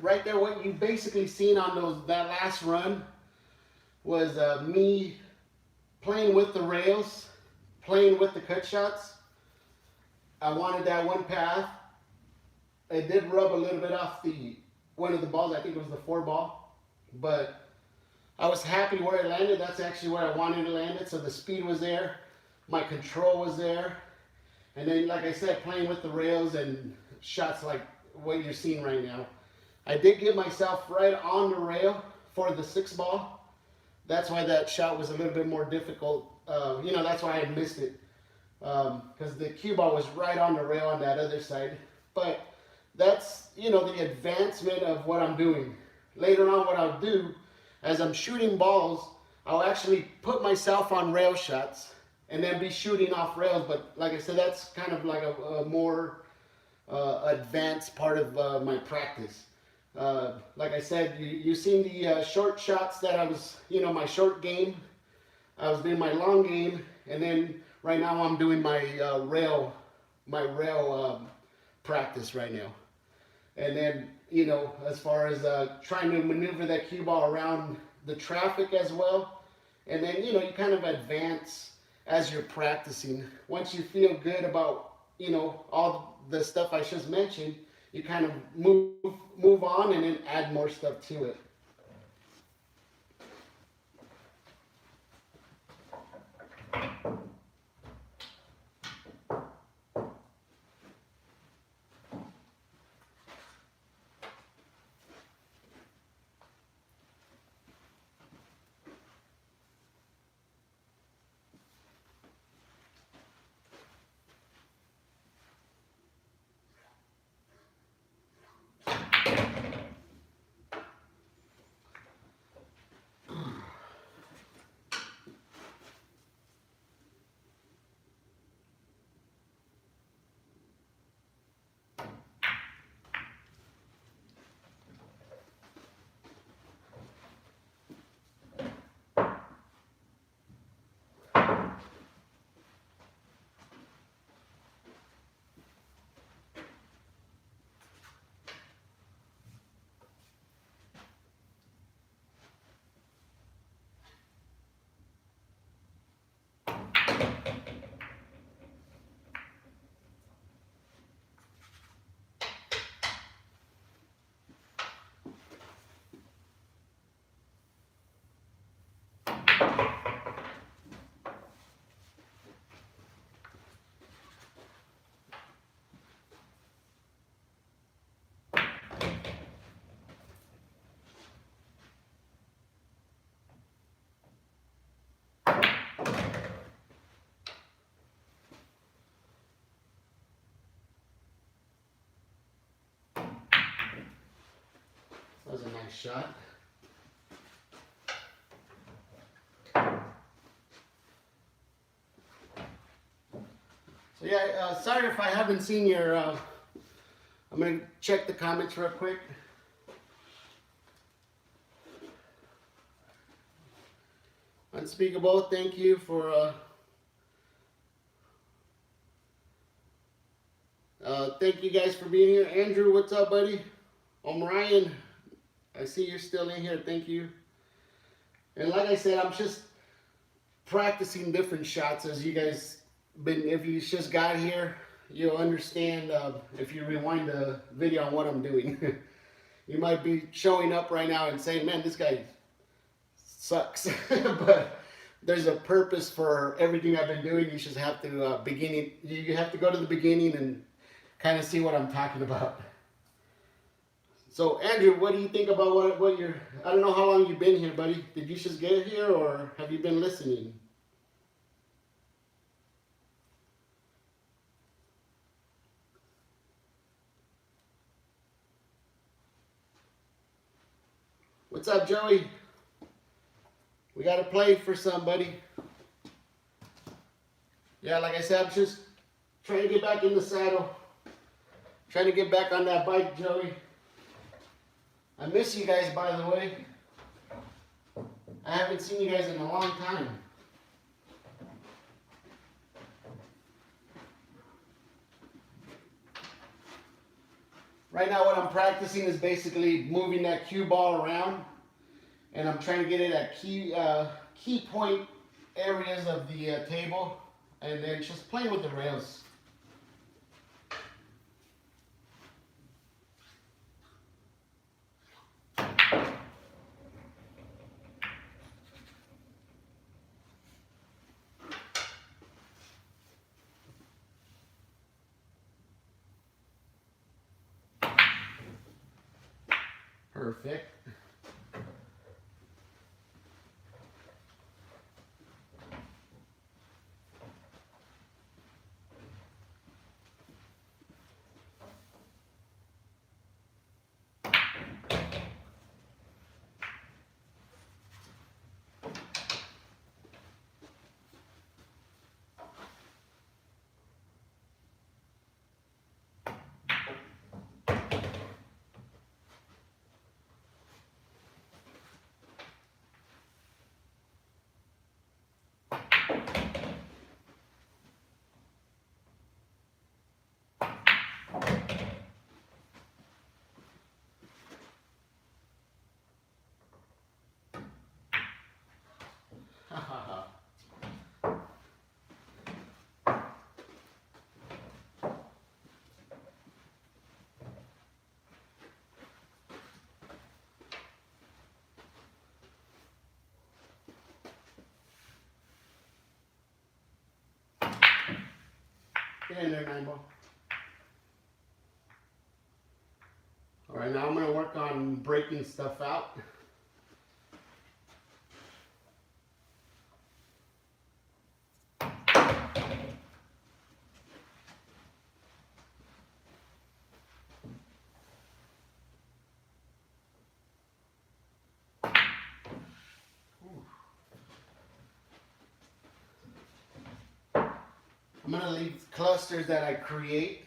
Right there, what you basically seen on that last run was me playing with the rails, playing with the cut shots. I wanted that one path. It did rub a little bit off one of the balls. I think it was the 4 ball, but I was happy where it landed. That's actually where I wanted to land it. So the speed was there, my control was there, and then, like I said, playing with the rails and shots like what you're seeing right now. I did get myself right on the rail for the 6 ball. That's why that shot was a little bit more difficult. You know, that's why I missed it, because the cue ball was right on the rail on that other side. But that's, you know, the advancement of what I'm doing. Later on, what I'll do, as I'm shooting balls, I'll actually put myself on rail shots, and then be shooting off rails. But like I said, that's kind of like a more advanced part of my practice. Like I said, you seen the short shots that I was, my short game. I was doing my long game, and then right now I'm doing my rail practice right now. And then, as far as trying to maneuver that cue ball around the traffic as well. And then, you kind of advance as you're practicing. Once you feel good about, all the stuff I just mentioned, you kind of move on and then add more stuff to it. That was a nice shot. So yeah, sorry if I haven't seen your, I'm going to check the comments real quick. Unspeakable, thank you for, thank you guys for being here. Andrew, what's up, buddy? Ryan, I see you're still in here, thank you. And like I said, I'm just practicing different shots as you guys if you just got here, you'll understand if you rewind the video on what I'm doing. You might be showing up right now and saying, man, this guy sucks. But there's a purpose for everything I've been doing. You just have to you have to go to the beginning and kind of see what I'm talking about. So Andrew, what do you think about what you're, I don't know how long you've been here, buddy. Did you just get here or have you been listening? What's up, Joey? We got to play for somebody. Yeah, like I said, I'm just trying to get back in the saddle. Trying to get back on that bike, Joey. I miss you guys, by the way. I haven't seen you guys in a long time. Right now what I'm practicing is basically moving that cue ball around, and I'm trying to get it at key point areas of the table, and then just playing with the rails. Perfect. Get in there, 9-ball. All right, now I'm going to work on breaking stuff out. I'm going to leave clusters that I create.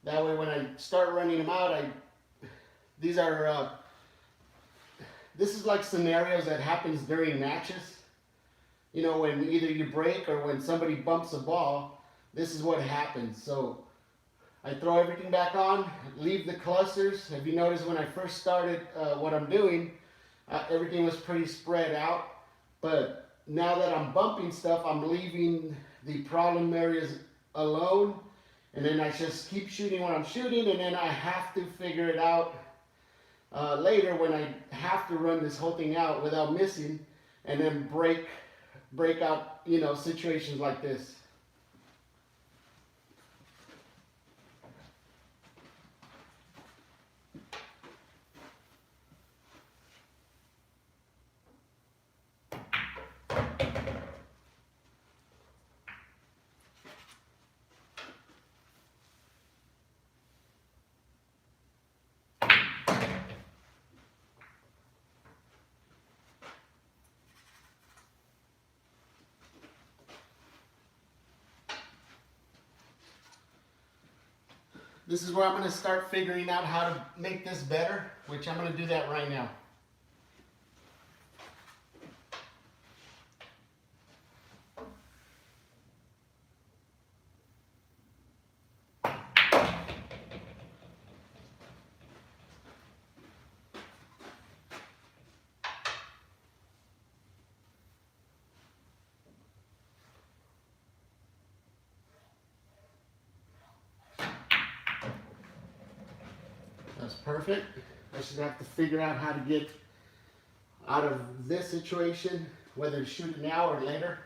That way when I start running them out, this is like scenarios that happens during matches. You know, when either you break or when somebody bumps a ball, this is what happens. So I throw everything back on, leave the clusters. If you notice when I first started what I'm doing, everything was pretty spread out. But now that I'm bumping stuff, I'm leaving the problem areas alone. And then I just keep shooting what I'm shooting, and then I have to figure it out later when I have to run this whole thing out without missing, and then break out, you know, situations like this. This is where I'm going to start figuring out how to make this better, which I'm going to do that right now. That's perfect. I just have to figure out how to get out of this situation, whether to shoot it now or later.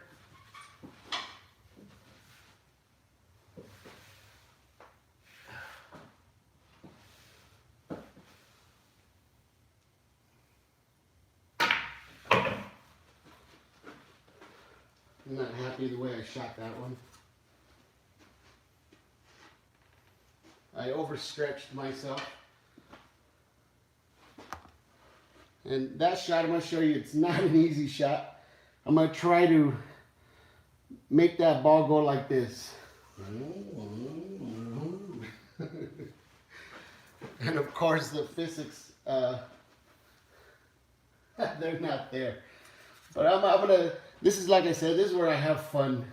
I'm not happy the way I shot that one. I overstretched myself. And that shot, I'm going to show you, it's not an easy shot. I'm going to try to make that ball go like this. And of course the physics, they're not there. But I'm going to, this is like I said, this is where I have fun.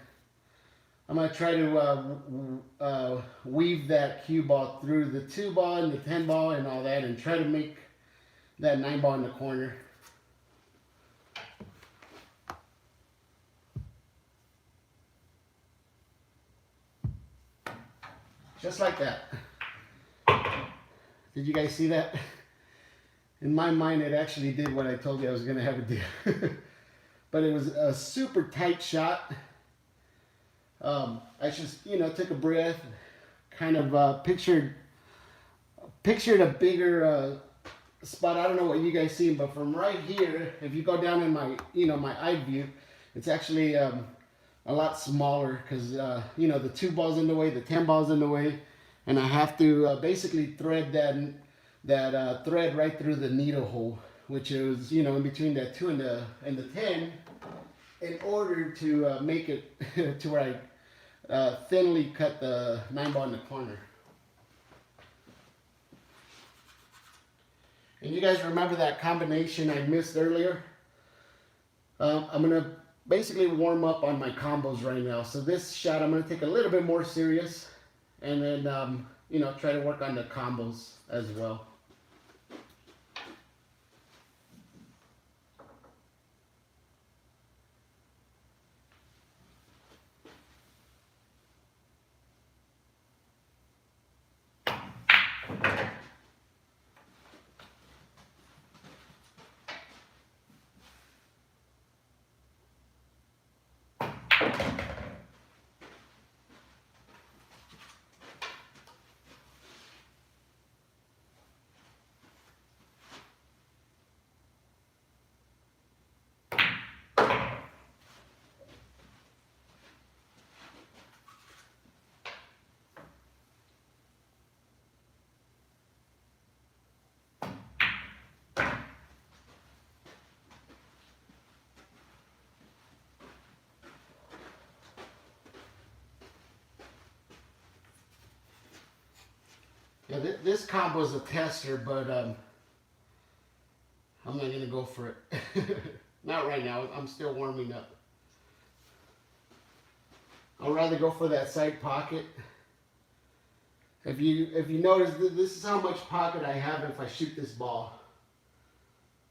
I'm going to try to weave that cue ball through the 2-ball and the 10-ball and all that, and try to make that 9-ball in the corner. Just like that. Did you guys see that? In my mind, it actually did what I told you I was going to have it do. But it was a super tight shot. I just, you know, took a breath, kind of pictured a bigger spot. I don't know what you guys see, but from right here, if you go down in my, you know, my eye view, it's actually a lot smaller because, you know, the 2-ball's in the way, the 10-ball's in the way, and I have to basically thread that thread right through the needle hole, which is, you know, in between that 2 and the 10, in order to make it to where I thinly cut the 9-ball in the corner. And you guys remember that combination I missed earlier? I'm going to basically warm up on my combos right now. So this shot I'm going to take a little bit more serious, and then, you know, try to work on the combos as well. Yeah, this combo is a tester, but I'm not gonna go for it. Not right now. I'm still warming up. I'd rather go for that side pocket. If you notice, this is how much pocket I have if I shoot this ball.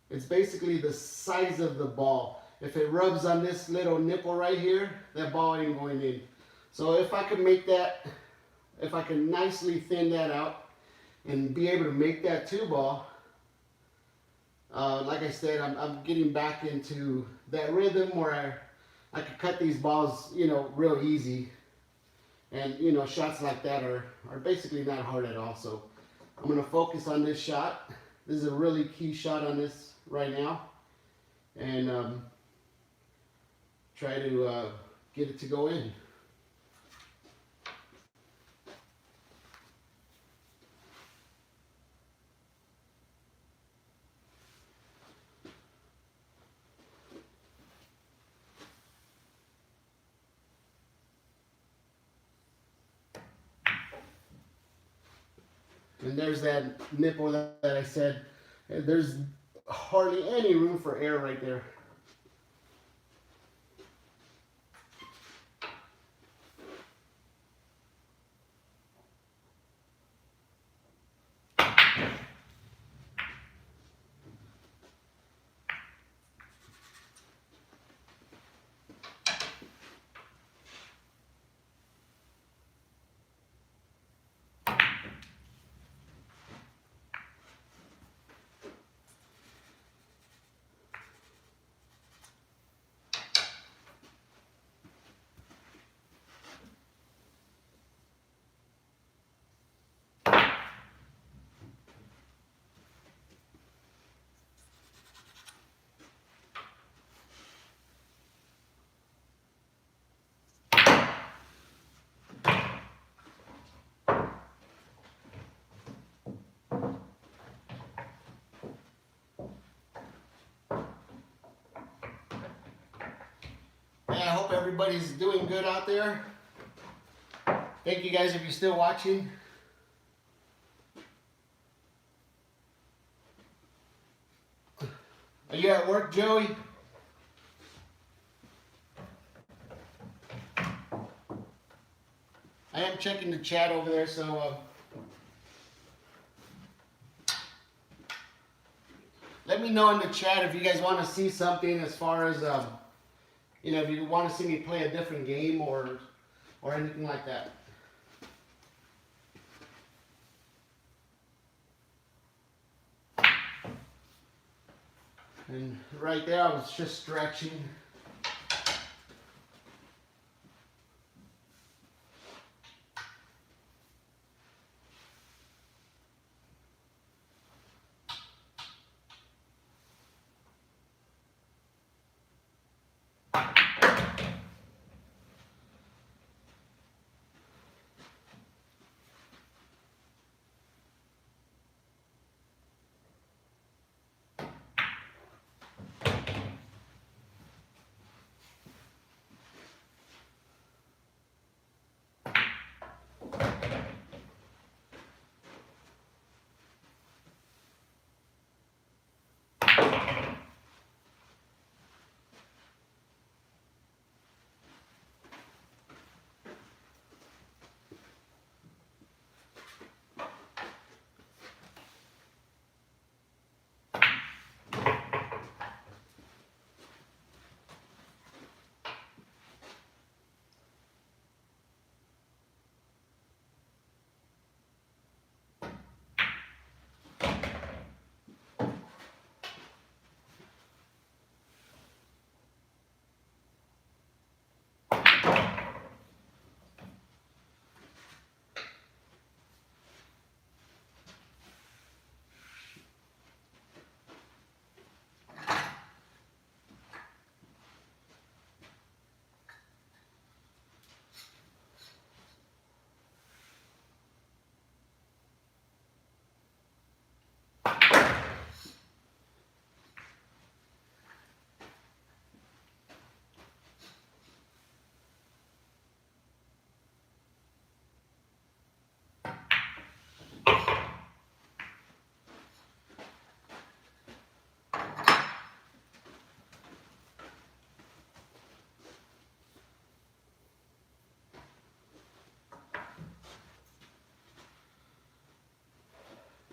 It's basically the size of the ball. If it rubs on this little nipple right here, that ball ain't going in. So if I can make that, if I can nicely thin that out and be able to make that 2-ball, like I said, I'm getting back into that rhythm where I could cut these balls, you know, real easy. And, you know, shots like that are basically not hard at all. So I'm going to focus on this shot. This is a really key shot on this right now. And try to get it to go in. And there's that nipple that I said. There's hardly any room for air right there. I hope everybody's doing good out there. Thank you guys if you're still watching. Are you at work, Joey? I am checking the chat over there, so let me know in the chat if you guys want to see something as far as you know, if you want to see me play a different game or anything like that. And right there, I was just stretching.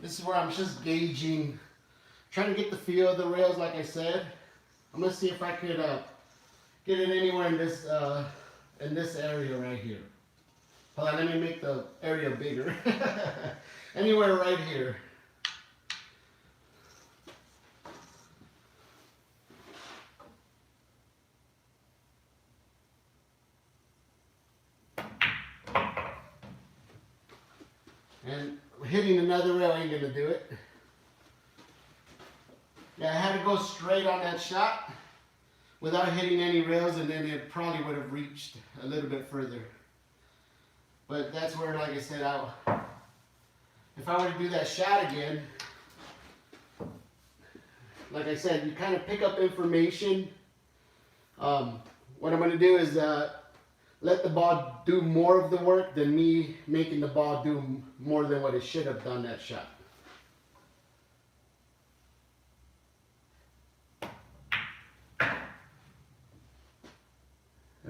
This is where I'm just gauging, trying to get the feel of the rails. Like I said, I'm gonna see if I could get it anywhere in this area right here. Hold on, let me make the area bigger. Anywhere right here. And hitting another rail ain't gonna do it. Yeah, I had to go straight on that shot without hitting any rails, and then it probably would have reached a little bit further. But that's where, like I said, if I were to do that shot again, like I said, you kind of pick up information. What I'm going to do is let the ball do more of the work than me making the ball do more than what it should have done that shot.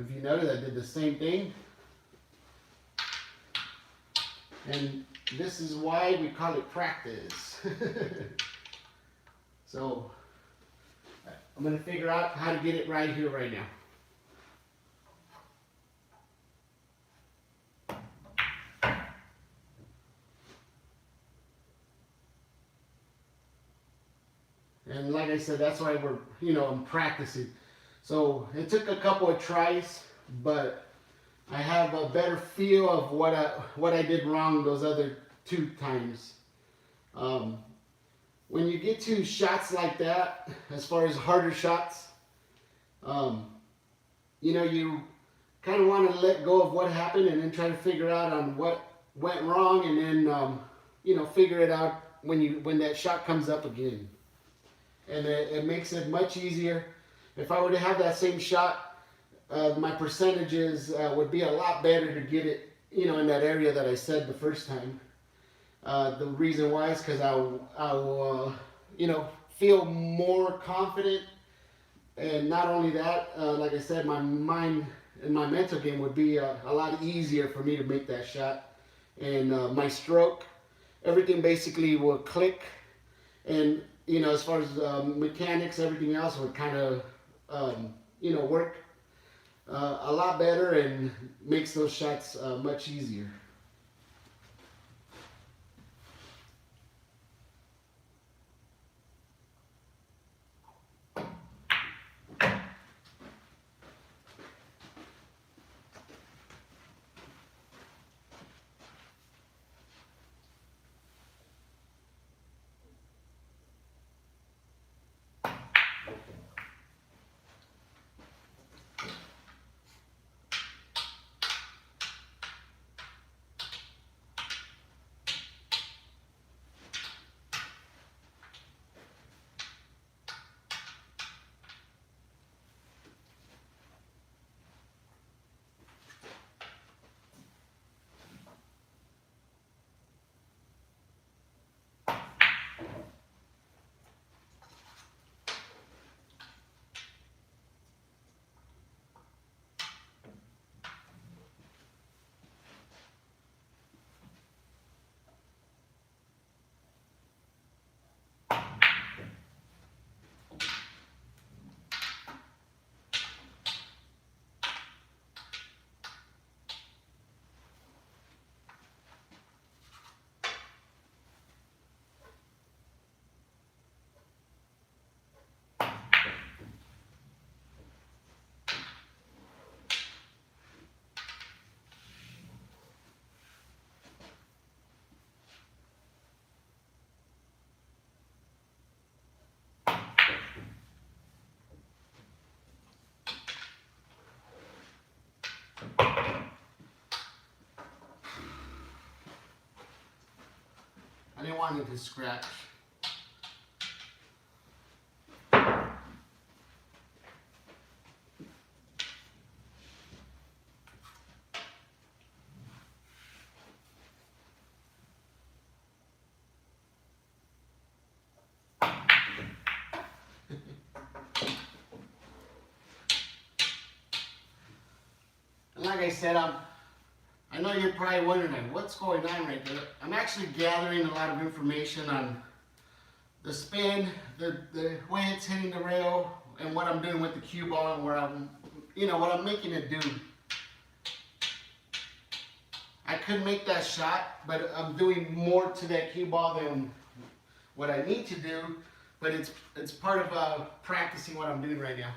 If you notice, I did the same thing. And this is why we call it practice. So I'm going to figure out how to get it right here, right now. And like I said, that's why I'm practicing. So it took a couple of tries, but I have a better feel of what I did wrong those other 2 times. When you get to shots like that, as far as harder shots, you kind of want to let go of what happened and then try to figure out on what went wrong, and then figure it out when that shot comes up again. And it makes it much easier. If I were to have that same shot, my percentages would be a lot better to get it, in that area that I said the first time. The reason why is because I will, feel more confident. And not only that, like I said, my mind and my mental game would be a lot easier for me to make that shot. And my stroke, everything basically will click. And as far as mechanics, everything else would kind of, work a lot better and makes those shots much easier. I didn't want it to scratch. And like I said, I I know you're probably wondering, like, what's going on right there? I'm actually gathering a lot of information on the spin, the way it's hitting the rail, and what I'm doing with the cue ball, and where I'm, what I'm making it do. I could make that shot, but I'm doing more to that cue ball than what I need to do. But it's part of practicing what I'm doing right now.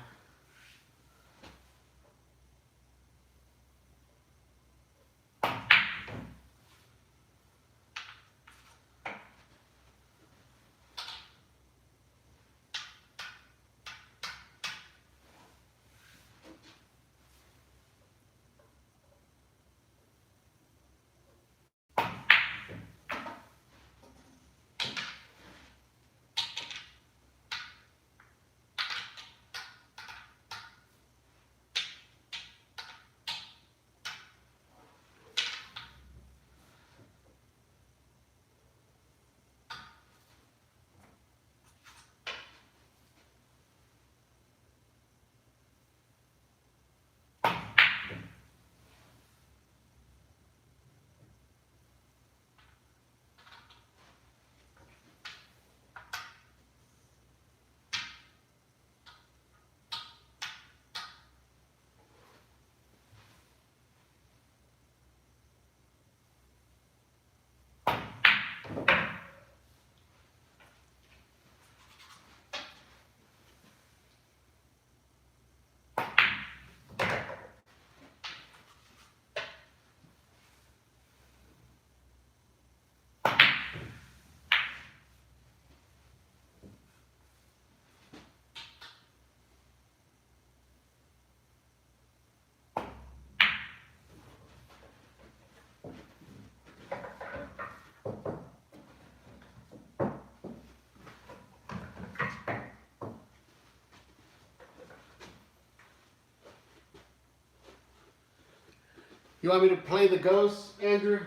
You want me to play the ghost, Andrew?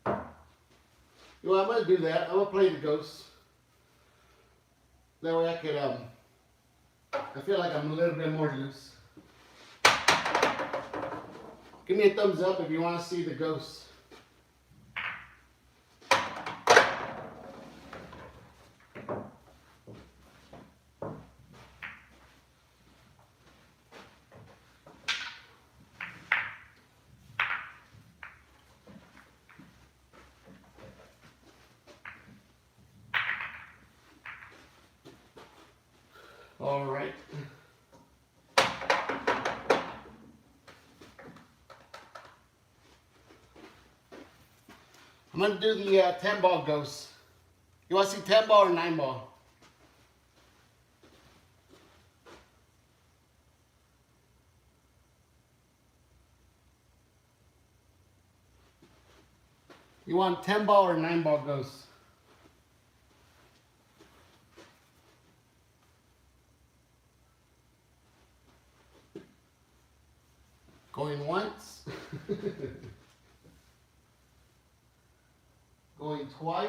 Well, I'm going to do that. I'm going to play the ghost. That way I could, I feel like I'm a little bit more loose. Give me a thumbs up if you want to see the ghost. All right. I'm going to do the 10 ball ghost. You want to see 10 ball or 9 ball? You want 10 ball or 9 ball ghost? Going once. Going twice.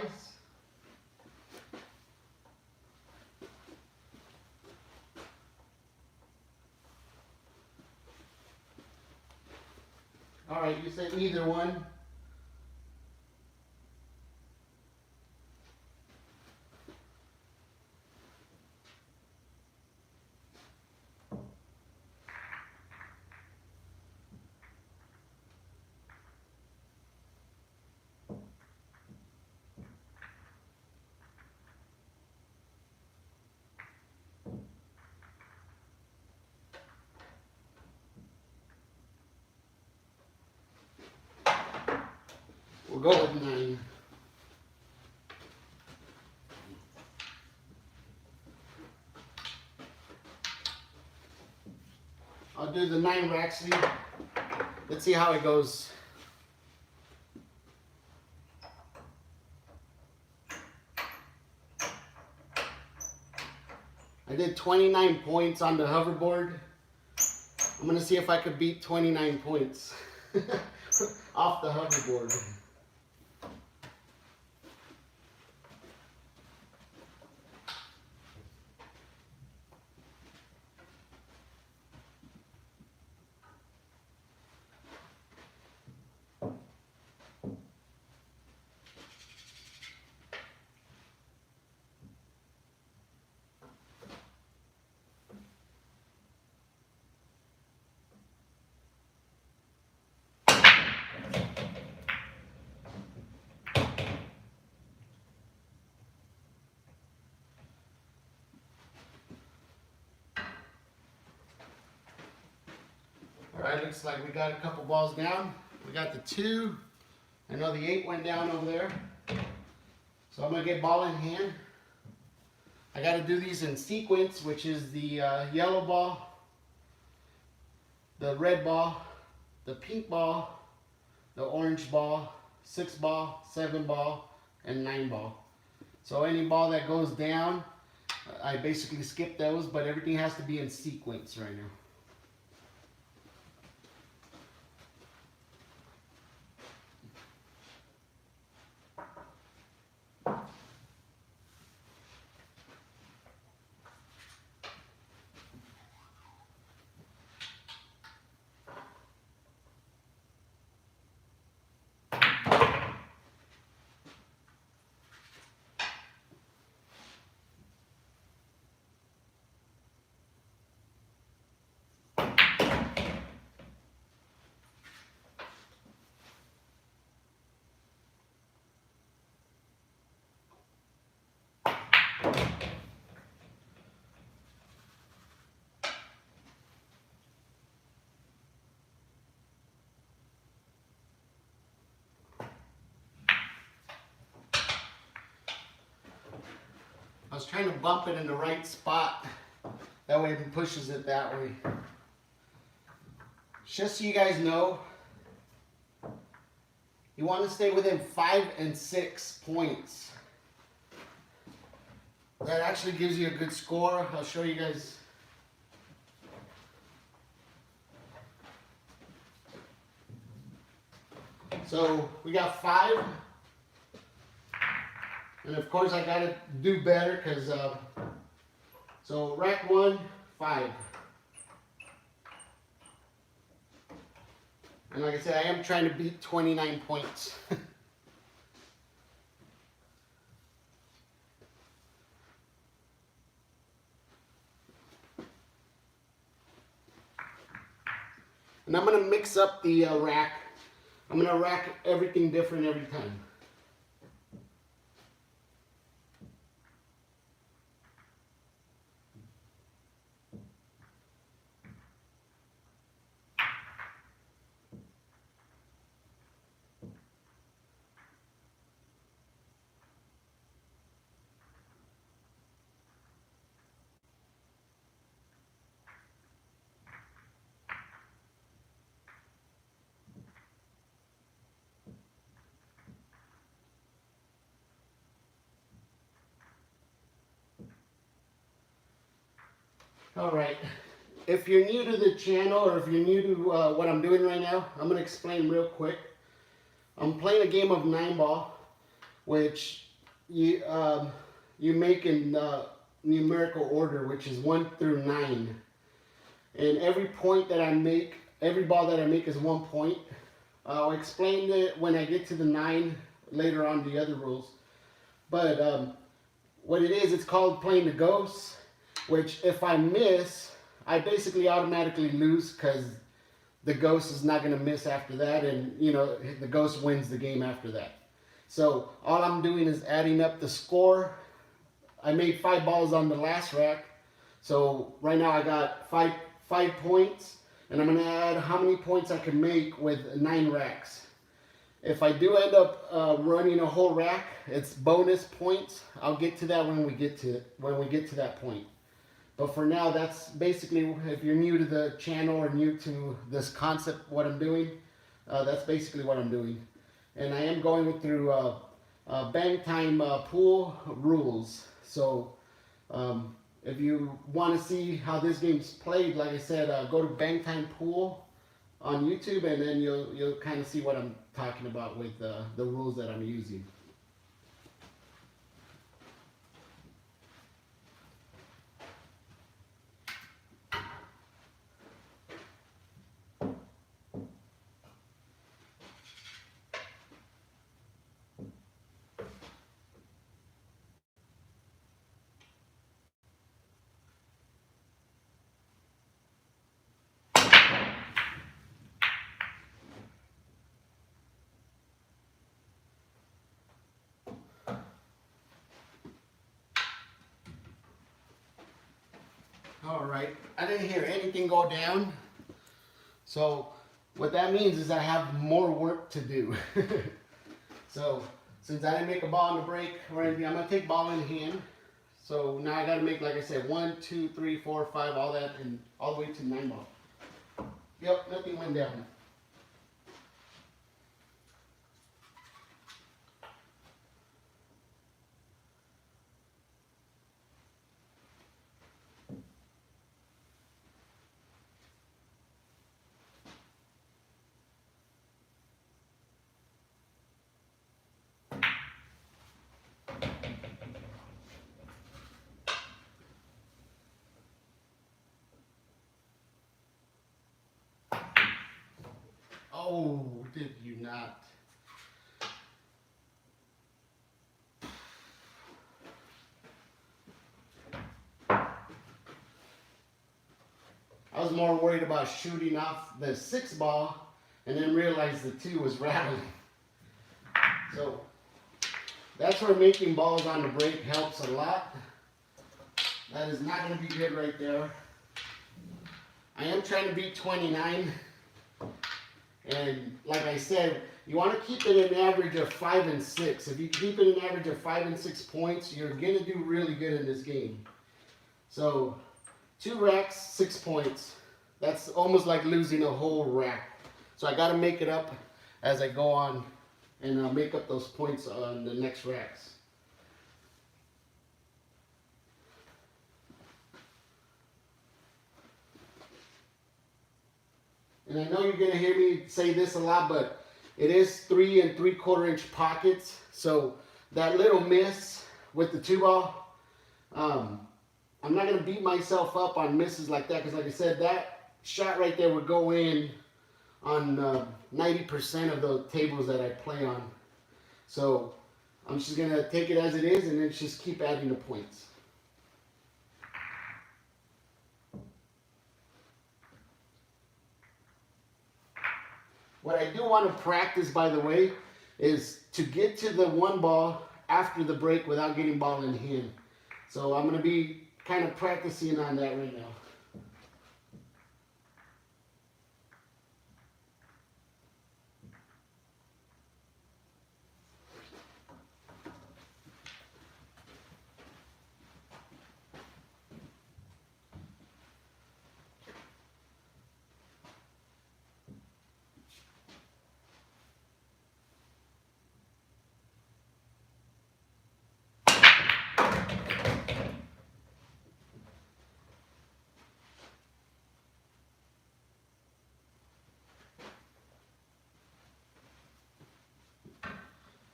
All right, you say either one. We'll go with 9. I'll do the 9 Rhapsody. Let's see how it goes. I did 29 points on the hoverboard. I'm going to see if I could beat 29 points off the hoverboard. All right, looks like we got a couple balls down. We got the 2. I know the 8 went down over there. So I'm gonna get ball in hand. I gotta do these in sequence, which is the yellow ball, the red ball, the pink ball, the orange ball, 6 ball, 7 ball, and 9 ball. So any ball that goes down, I basically skip those, but everything has to be in sequence right now. I was trying to bump it in the right spot. That way it pushes it that way. Just so you guys know, you want to stay within 5 and 6 points. That actually gives you a good score. I'll show you guys. So we got 5. And of course I gotta do better because, so rack 1, 5. And like I said, I am trying to beat 29 points. And I'm gonna mix up the rack. I'm gonna rack everything different every time. All right, if you're new to the channel or if you're new to what I'm doing right now, I'm going to explain real quick. I'm playing a game of 9 ball, which you make in numerical order, which is 1 through 9. And every point that I make, every ball that I make is 1 point. I'll explain it when I get to the 9 later on, the other rules. But what it is, it's called playing the ghosts. Which if I miss, I basically automatically lose because the ghost is not going to miss after that, and you know the ghost wins the game after that. So all I'm doing is adding up the score. I made 5 balls on the last rack, so right now I got 5 points, and I'm going to add how many points I can make with 9 racks. If I do end up running a whole rack, it's bonus points. I'll get to that when we get to that point. But for now, that's basically, if you're new to the channel or new to this concept, what I'm doing, that's basically what I'm doing. And I am going through Bang Time pool rules. So if you want to see how this game's played, like I said, go to Bang Time Pool on YouTube, and then you'll kind of see what I'm talking about with the rules that I'm using. All right, I didn't hear anything go down, So what that means is I have more work to do. So since I didn't make a ball on the break or anything, I'm gonna take ball in hand. So now I gotta make, like I said, 1, 2, 3, 4, 5, all that, and all the way to 9 ball. Yep, nothing went down. Oh, did you not? I was more worried about shooting off the 6 ball and then realized the 2 was rattling. So that's where making balls on the break helps a lot. That is not going to be good right there. I am trying to beat 29. And like I said, you want to keep it an average of 5 and 6. If you keep it an average of 5 and 6 points, you're going to do really good in this game. So 2 racks, 6 points. That's almost like losing a whole rack. So I got to make it up as I go on and make up those points on the next racks. And I know you're going to hear me say this a lot, but it is 3 3/4 inch pockets. So that little miss with the 2 ball, I'm not going to beat myself up on misses like that, because like I said, that shot right there would go in on 90% of the tables that I play on. So I'm just going to take it as it is and then just keep adding the points. What I do want to practice, by the way, is to get to the 1 ball after the break without getting ball in hand. So I'm going to be kind of practicing on that right now.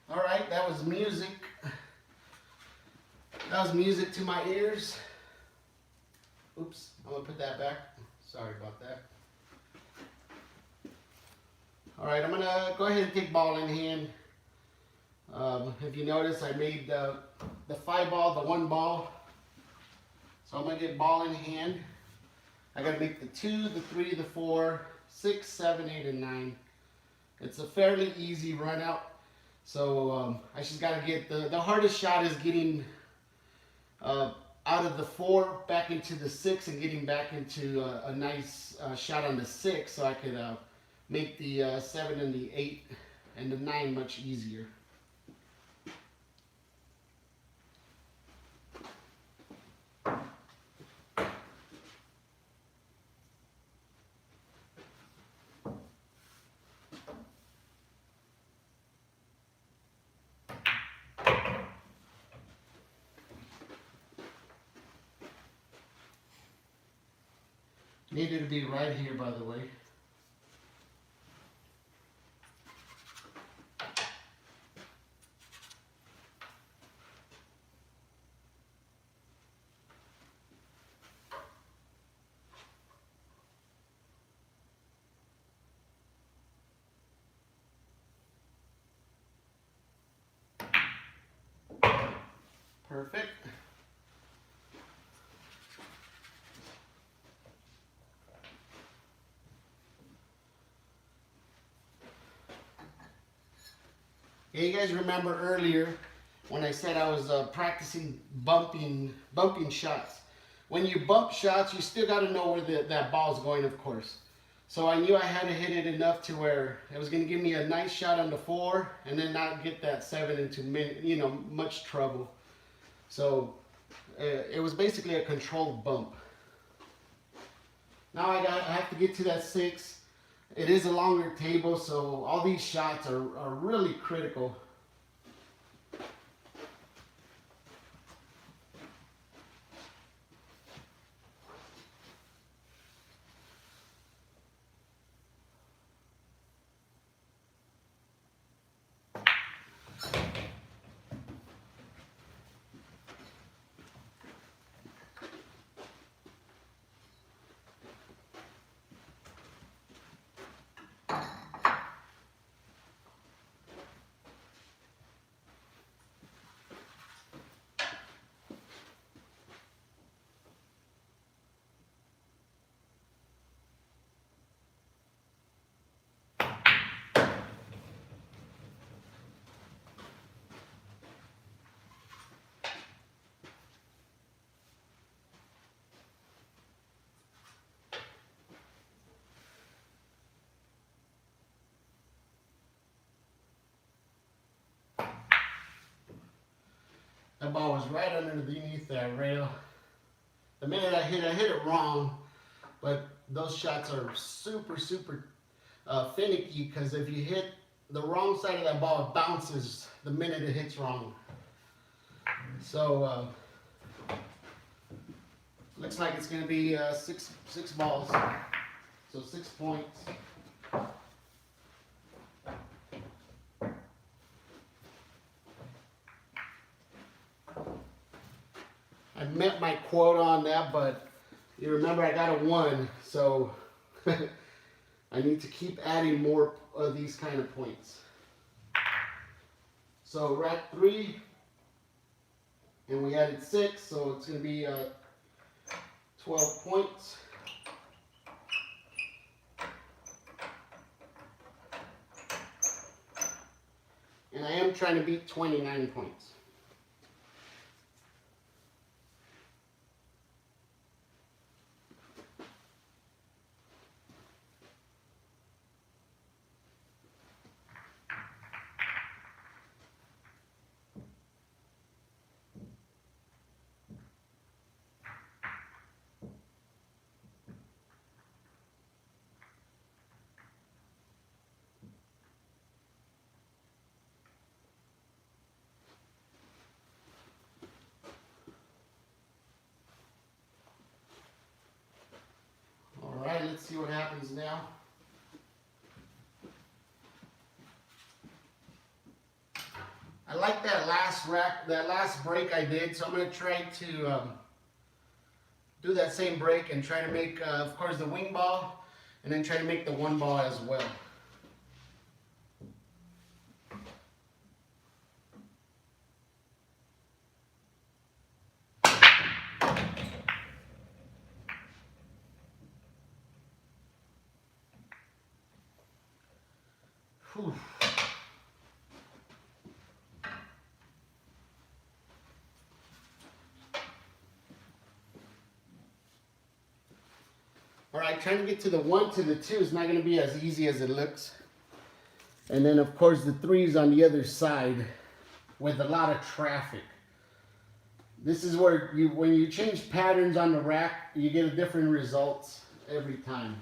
All right, that was music. That was music to my ears. Oops, I'm gonna put that back. Sorry about that. All right, I'm gonna go ahead and take ball in hand. If you notice, I made the 5 ball, the 1 ball. So I'm gonna get ball in hand. I gotta make the 2, the 3, the 4, 6, 7, 8, and 9. It's a fairly easy run out. So I just got to get the hardest shot is getting out of the 4 back into the 6 and getting back into a nice shot on the 6, so I could make the 7 and the 8 and the 9 much easier. Needed to be right here, by the way. Perfect. Yeah, you guys remember earlier when I said I was practicing bumping shots. When you bump shots, you still got to know where that ball's going, of course. So I knew I had to hit it enough to where it was going to give me a nice shot on the 4 and then not get that 7 into much trouble. So it was basically a controlled bump. Now I have to get to that 6. It is a longer table, so all these shots are really critical. That ball was right underneath that rail. The minute I hit it wrong, but those shots are super finicky, because if you hit the wrong side of that ball, it bounces the minute it hits wrong. So looks like it's going to be six balls, so 6 points. I met my quota on that, but you remember I got a 1, so I need to keep adding more of these kind of points. So we're at 3, and we added 6, so it's going to be 12 points. And I am trying to beat 29 points. Alright, let's see what happens now. I like that last break I did, so I'm going to try to do that same break and try to make, of course, the wing ball, and then try to make the 1 ball as well. Whew. Alright, trying to get to the 1 to the 2 is not going to be as easy as it looks. And then, of course, the 3 is on the other side with a lot of traffic. This is where when you change patterns on the rack, you get a different results every time.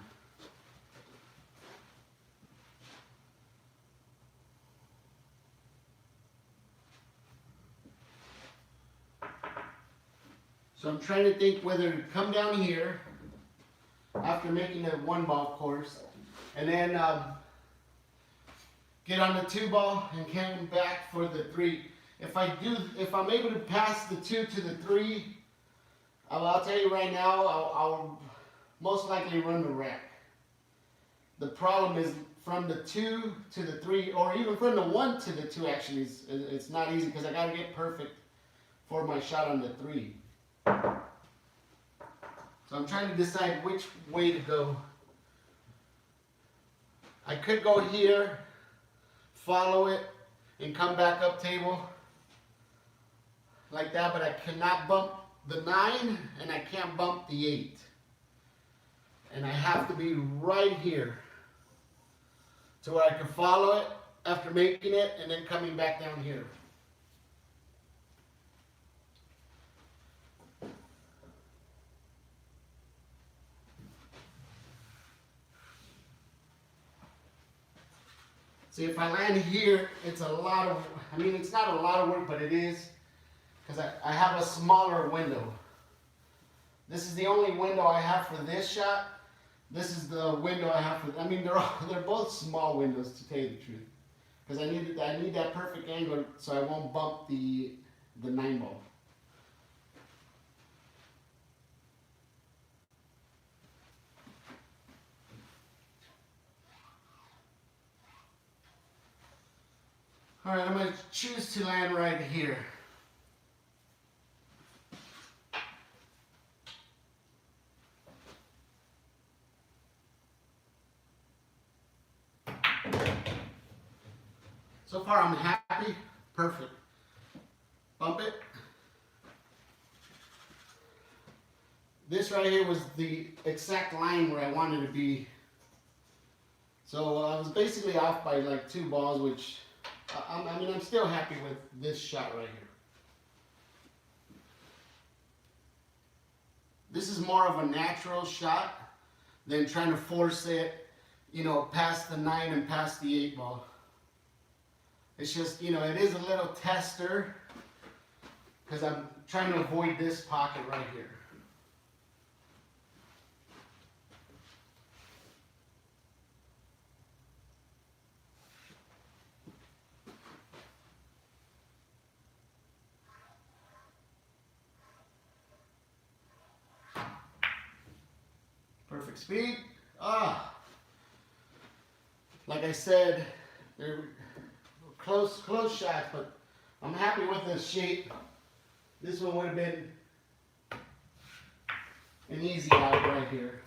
So I'm trying to think whether to come down here after making that 1 ball course, and then get on the 2 ball and come back for the 3. If I'm able to pass the 2 to the 3, I'll tell you right now, I'll most likely run the rack. The problem is from the 2 to the 3, or even from the 1 to the 2, actually, it's not easy, because I got to get perfect for my shot on the 3. So I'm trying to decide which way to go. I could go here, follow it, and come back up table like that, but I cannot bump the 9 and I can't bump the 8. And I have to be right here to where I can follow it after making it and then coming back down here. See, if I land here, it's a lot of, I mean, it's not a lot of work, but it is, because I have a smaller window. This is the only window I have for this shot. This is the window I have for, I mean, they're both small windows, to tell you the truth. Because I need that perfect angle so I won't bump the 9-ball. All right, I'm going to choose to land right here. So far I'm happy, perfect. Bump it. This right here was the exact line where I wanted to be. So I was basically off by like 2 balls, which, I mean, I'm still happy with this shot right here. This is more of a natural shot than trying to force it, you know, past the 9 and past the 8-ball. It's just, you know, it is a little tester because I'm trying to avoid this pocket right here. Perfect speed. Like I said, they're close shots, but I'm happy with the shape. This one would have been an easy out right here.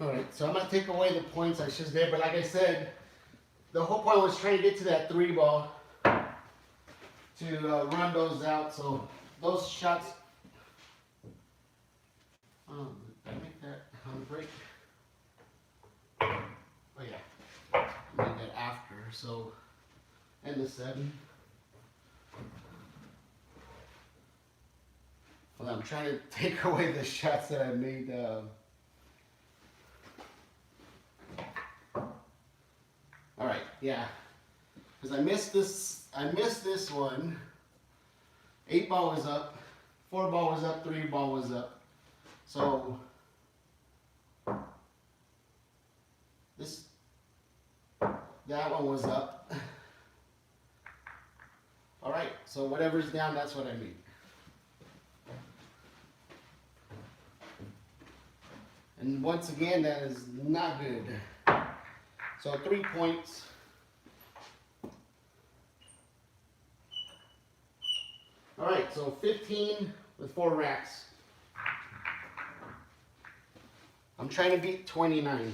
Alright, so I'm going to take away the points I just did, but like I said, the whole point was trying to get to that 3-ball to run those out, so those shots, did I make that on the break? Oh yeah, I made that after, so, and the 7. Well, I'm trying to take away the shots that I made. All right, yeah, because I missed this one. 8-ball was up, 4-ball was up, 3-ball was up. So that one was up. All right, so whatever's down, that's what I mean. And once again, that is not good. So 3 points. All right, so 15 with 4 racks. I'm trying to beat 29.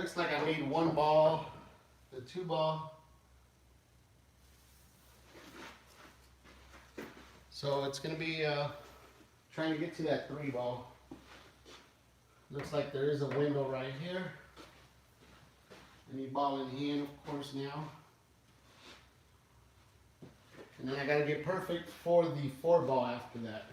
looks like I made one ball, the two ball. So it's going to be trying to get to that three ball. Looks like there is a window right here. I need ball in hand, of course, now. And then I got to get perfect for the four ball after that.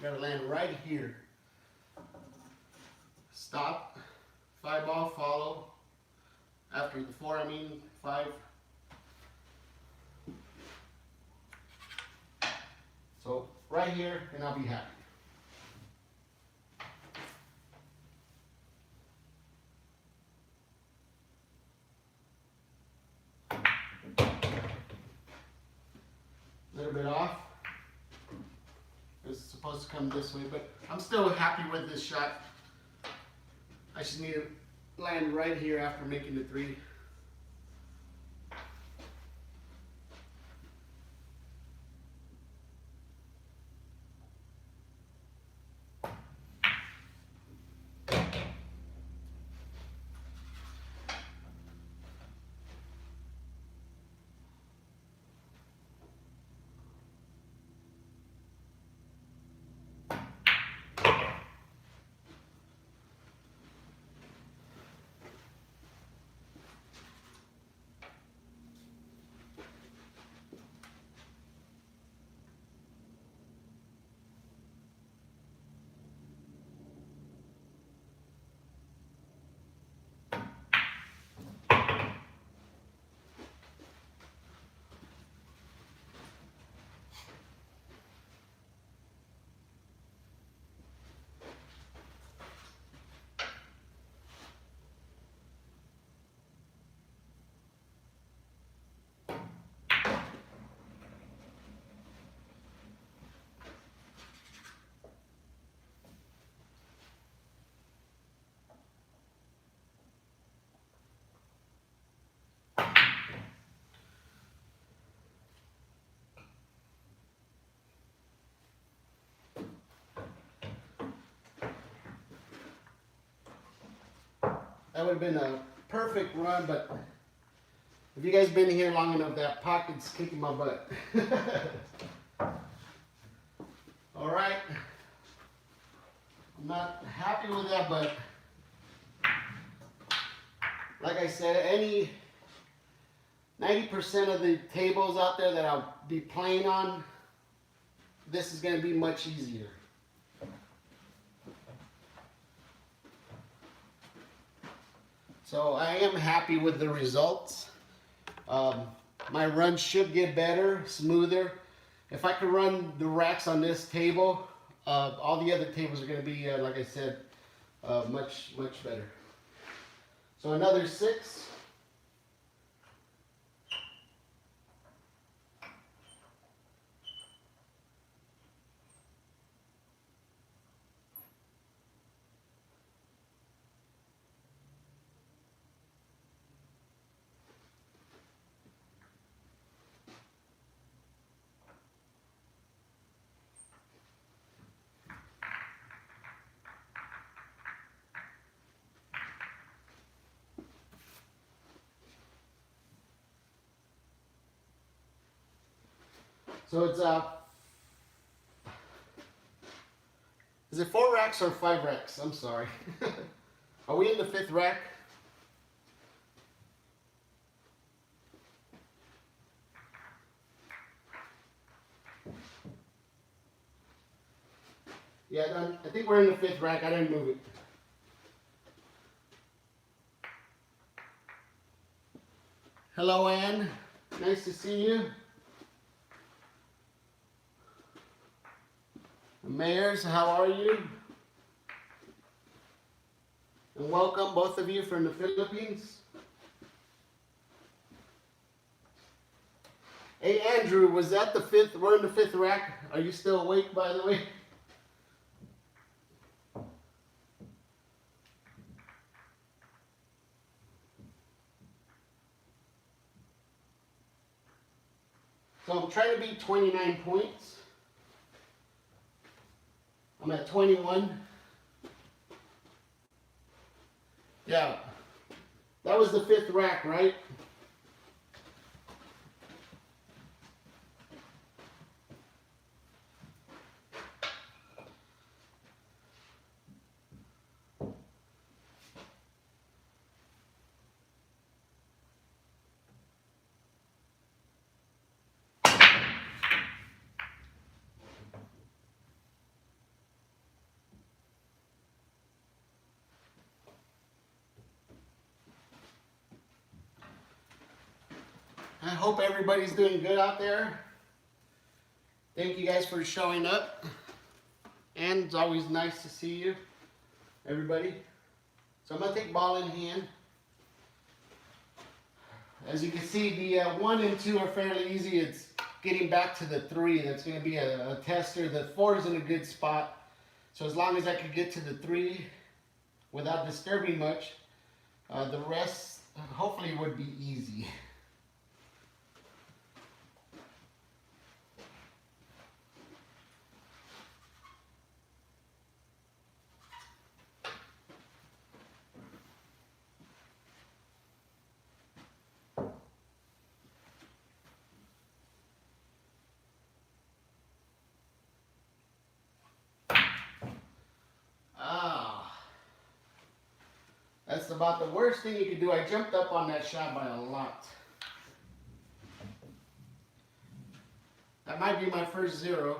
Got to land right here. Stop. Five ball, follow. After the four, I mean five. So right here, and I'll be happy. A little bit off. It's supposed to come this way, but I'm still happy with this shot. I just need to land right here after making the three. That would have been a perfect run, but if you guys been here long enough, that pocket's kicking my butt. All right. I'm not happy with that, but like I said, any 90% of the tables out there that I'll be playing on, this is going to be much easier. So I am happy with the results. My run should get better, smoother. If I could run the racks on this table, all the other tables are going to be, like I said, much better. So another 6. So it's is it 4 racks or 5 racks? I'm sorry. Are we in the 5th rack? Yeah, I think we're in the 5th rack. I didn't move it. Hello, Ann. Nice to see you. Mayors, how are you? And welcome, both of you from the Philippines. Hey, Andrew, was that the 5th? We're in the 5th rack. Are you still awake, by the way? So I'm trying to beat 29 points. I'm at 21. Yeah, that was the 5th rack, right? I hope everybody's doing good out there. Thank you guys for showing up. And it's always nice to see you, everybody. So I'm going to take ball in hand. As you can see, the 1 and 2 are fairly easy. It's getting back to the 3 that's going to be a tester. The 4 is in a good spot. So as long as I can get to the 3 without disturbing much, the rest hopefully would be easy. That's about the worst thing you could do. I jumped up on that shot by a lot. That might be my first 0.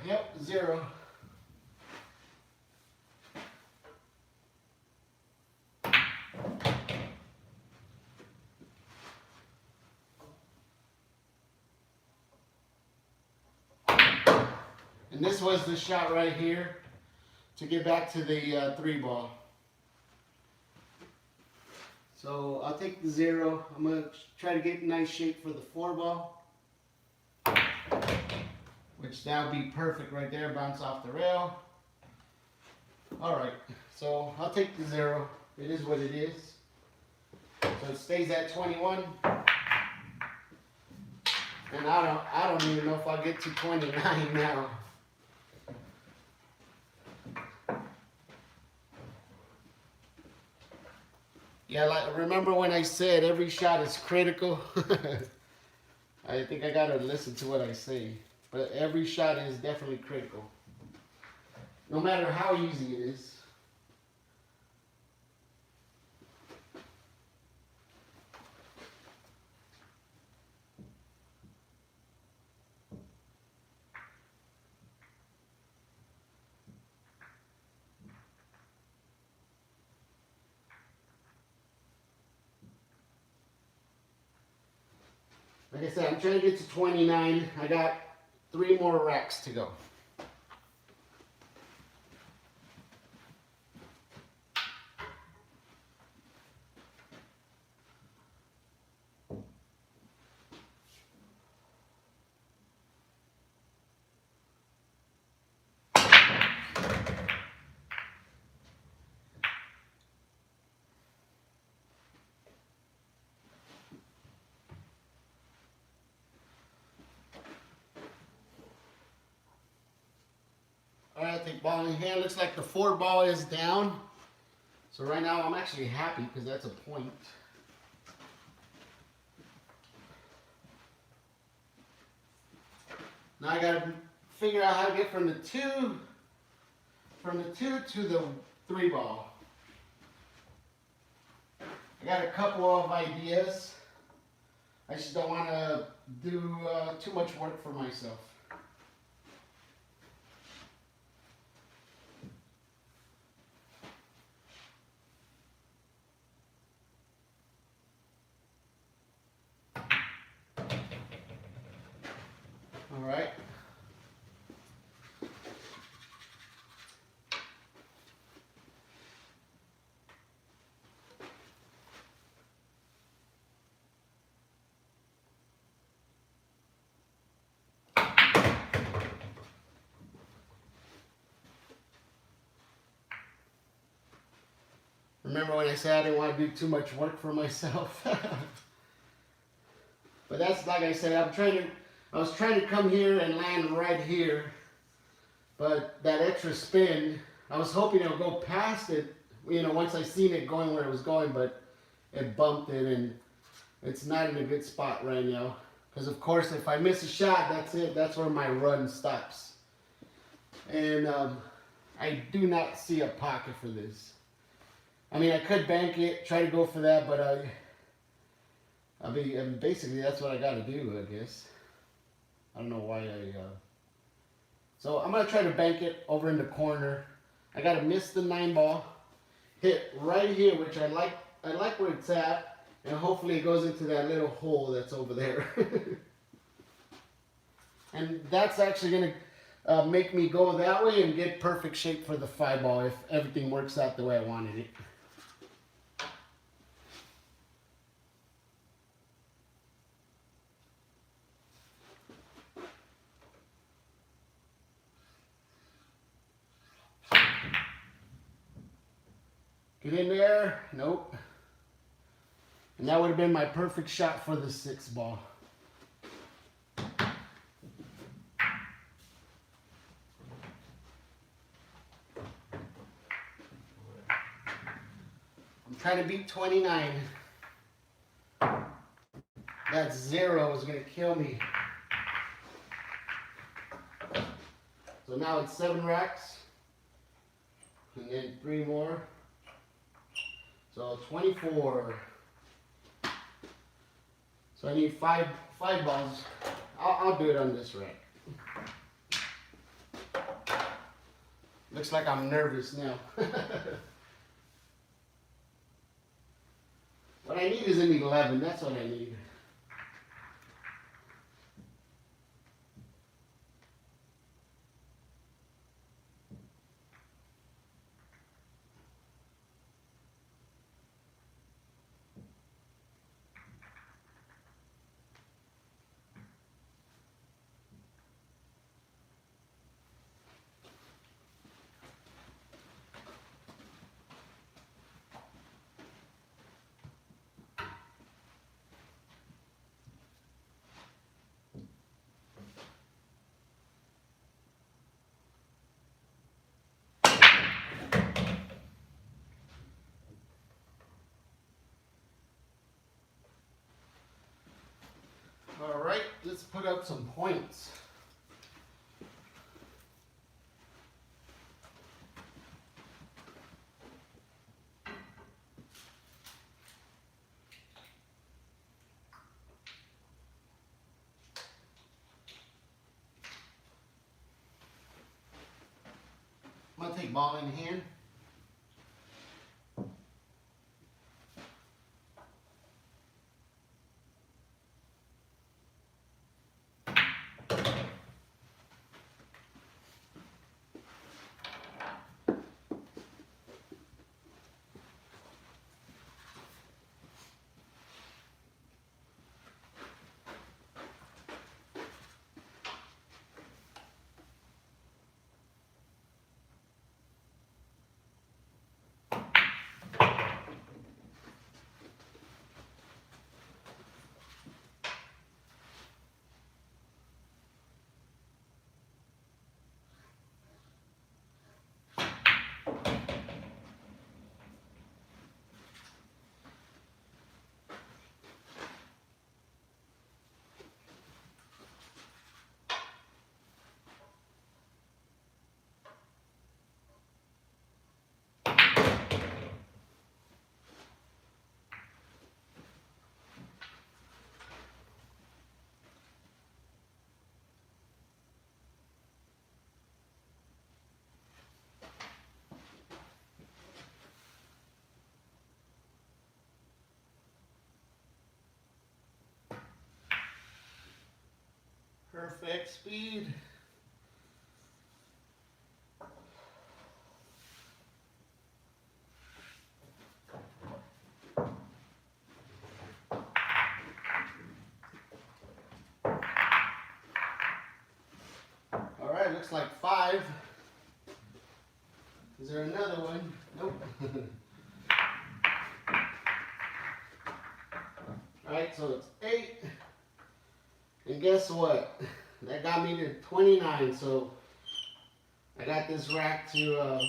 Yep, 0. And this was the shot right here to get back to the 3 ball. So I'll take the 0. I'm going to try to get in nice shape for the 4 ball. Which that would be perfect right there, bounce off the rail. Alright, so I'll take the 0. It is what it is. So it stays at 21. And I don't even know if I'll get to 29 now. Yeah, like remember when I said every shot is critical? I think I gotta listen to what I say. But every shot is definitely critical. No matter how easy it is. Like I said, I'm trying to get to 29. I got 3 more racks to go. Alright, I think ball in hand. Looks like the 4 ball is down. So right now I'm actually happy because that's a point. Now I gotta figure out how to get from the 2 to the 3 ball. I got a couple of ideas. I just don't want to do too much work for myself. All right. Remember when I said I didn't want to do too much work for myself? But that's, like I said, I was trying to come here and land right here. But that extra spin, I was hoping it would go past it, you know, once I seen it going where it was going, but it bumped it and it's not in a good spot right now. Because of course, if I miss a shot, that's it. That's where my run stops. And I do not see a pocket for this. I mean, I could bank it, try to go for that, but I mean, basically that's what I got to do, I guess. I don't know why so I'm going to try to bank it over in the corner. I got to miss the 9-ball, hit right here, which I like where it's at, and hopefully it goes into that little hole that's over there. And that's actually going to make me go that way and get perfect shape for the 5-ball if everything works out the way I wanted it. Get in there. Nope. And that would have been my perfect shot for the 6-ball. I'm trying to beat 29. That 0 is going to kill me. So now it's 7 racks. And then 3 more. So 24. So I need five balls. I'll do it on this rack. Looks like I'm nervous now. What I need is an 11. That's what I need. All right, let's put up some points. I'm gonna take ball in hand. Perfect speed. All right, looks like 5. Is there another one? Nope. Alright, so it's 8. And guess what? That got me to 29. So I got this rack to,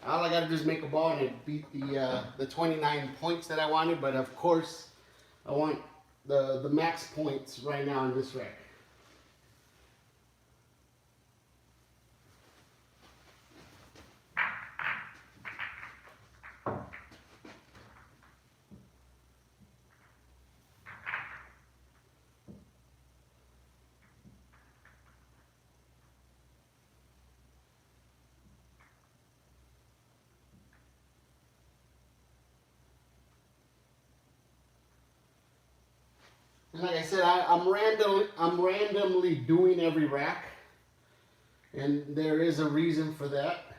all I gotta do is make a ball and it beat the 29 points that I wanted. But of course, I want the max points right now in this rack. And like I said, I'm randomly doing every rack, and there is a reason for that.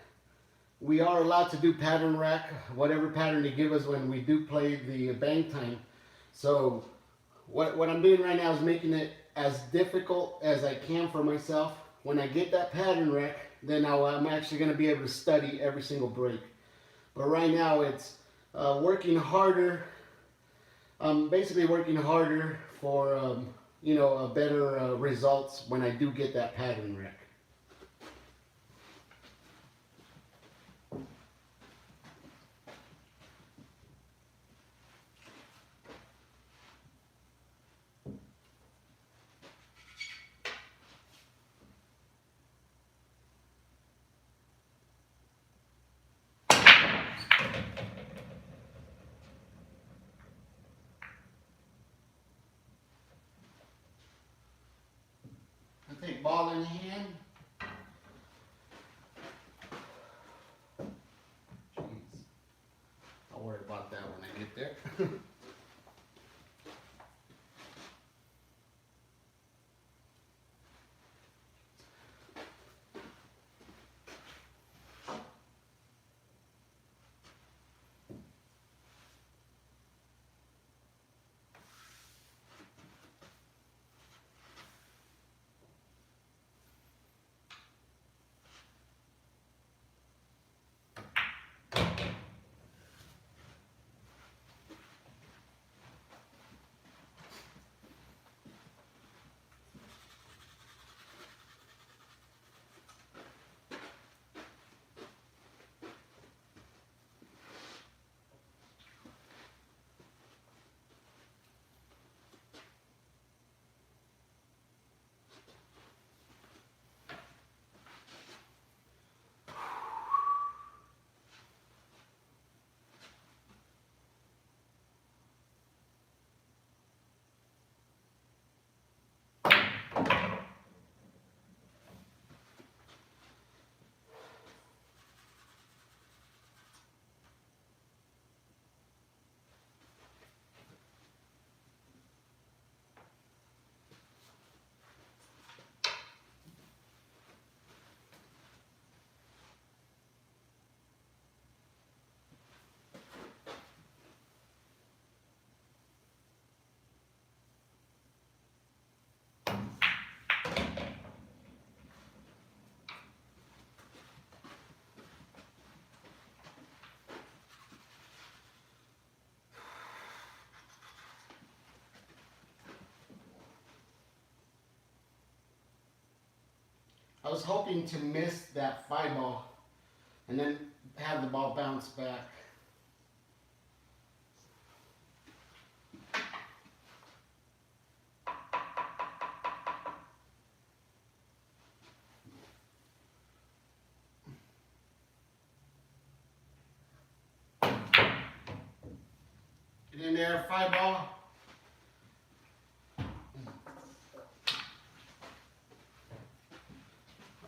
We are allowed to do pattern rack, whatever pattern they give us when we do play the bang time. So what I'm doing right now is making it as difficult as I can for myself. When I get that pattern rack, then I'm actually going to be able to study every single break. But right now it's working harder. I'm basically working harder for you know, better results when I do get that pattern rack. I take ball in hand. Jeez. I'll worry about that when I get there. I was hoping to miss that 5 ball and then have the ball bounce back. Get in there, 5 ball.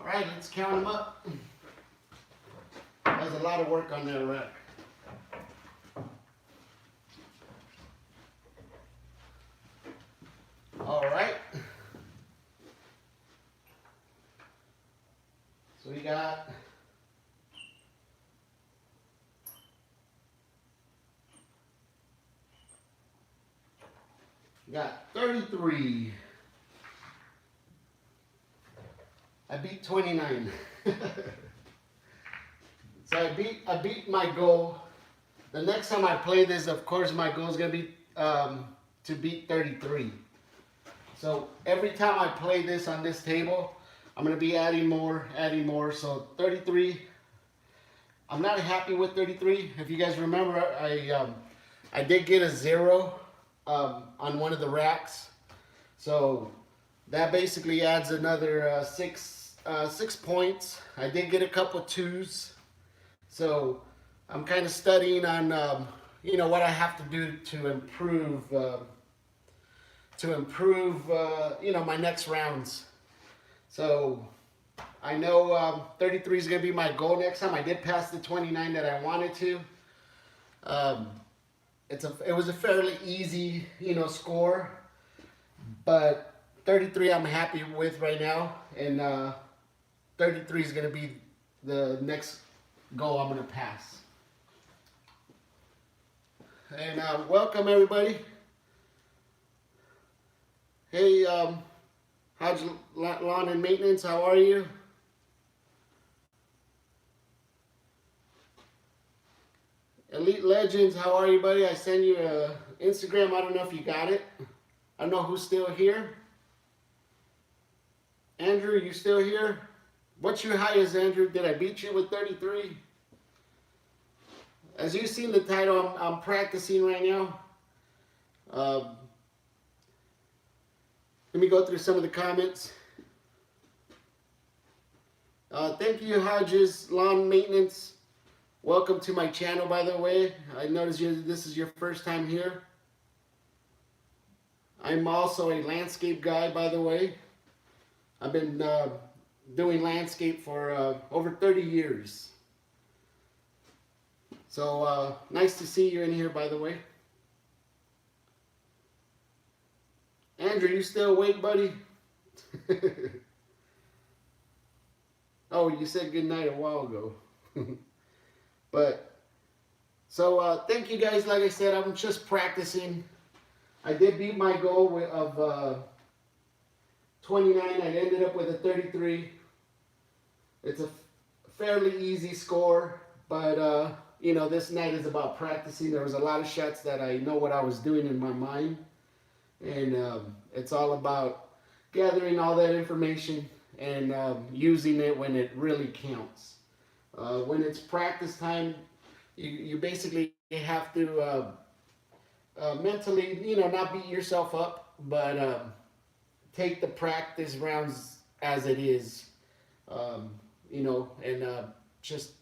All right, let's count them up. There's a lot of work on that rack. All right. So we got We got 33. I beat 29. So I beat my goal The next time I play this, of course, my goal is going to be to beat 33. So every time I play this on this table, I'm going to be adding more, adding more. So 33, I'm not happy with 33. If you guys remember, I did get a 0 on one of the racks. So that basically adds another 6 points. I did get a couple 2s. So I'm kind of studying on, you know, what I have to do to improve, you know, my next rounds. So I know 33 is going to be my goal next time. I did pass the 29 that I wanted to. It was a fairly easy, you know, score, but 33 I'm happy with right now, and 33 is going to be the next goal I'm going to pass. And welcome everybody. Hey, Hodge Lawn and Maintenance, how are you? Elite Legends, how are you, buddy? I sent you a Instagram. I don't know if you got it. I don't know who's still here. Andrew, you still here? What's your highest, Andrew? Did I beat you with 33? As you've seen the title, I'm practicing right now. Let me go through some of the comments. Thank you, Hodges Lawn Maintenance. Welcome to my channel, by the way. I noticed this is your first time here. I'm also a landscape guy, by the way. I've been doing landscape for over 30 years. So nice to see you in here, by the way. Andrew, you still awake, buddy? Oh, you said good night a while ago. But, so thank you guys. Like I said, I'm just practicing. I did beat my goal of 29. I ended up with a 33. It's a fairly easy score, but you know, this night is about practicing. There was a lot of shots that I know what I was doing in my mind, and it's all about gathering all that information and using it when it really counts. When it's practice time, you basically have to mentally, you know, not beat yourself up, but take the practice rounds as it is, you know, and just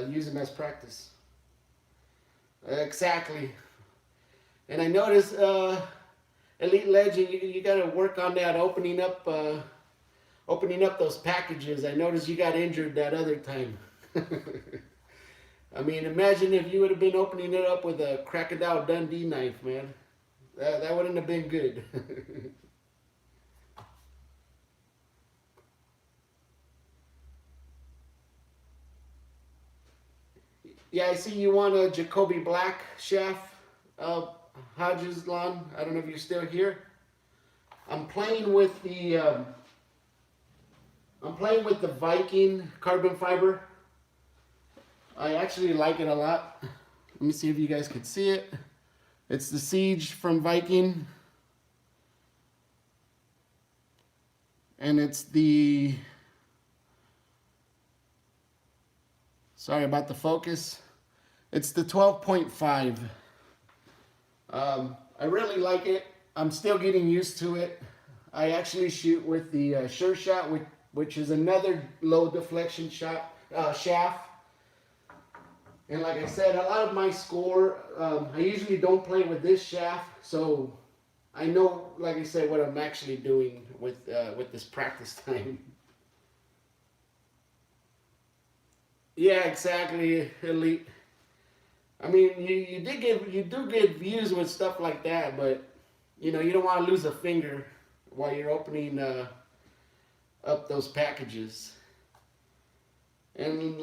use them as practice. Exactly. And I noticed, Elite Legend, you got to work on that opening up those packages. I noticed you got injured that other time. I mean, imagine if you would have been opening it up with a Crocodile Dundee knife, man. That wouldn't have been good. Yeah, I see you want a Jacoby Black shaft, Hodges Lawn. I don't know if you're still here. I'm playing with the Viking carbon fiber. I actually like it a lot. Let me see if you guys could see it. It's the Siege from Viking. And it's the, sorry about the focus. It's the 12.5. I really like it. I'm still getting used to it. I actually shoot with the Sure Shot, which is another low deflection shaft. And like I said, a lot of my score, I usually don't play with this shaft, so I know, like I said, what I'm actually doing with this practice time. Yeah, exactly, Elite. I mean, you do get views with stuff like that, but you know, you don't want to lose a finger while you're opening up those packages. And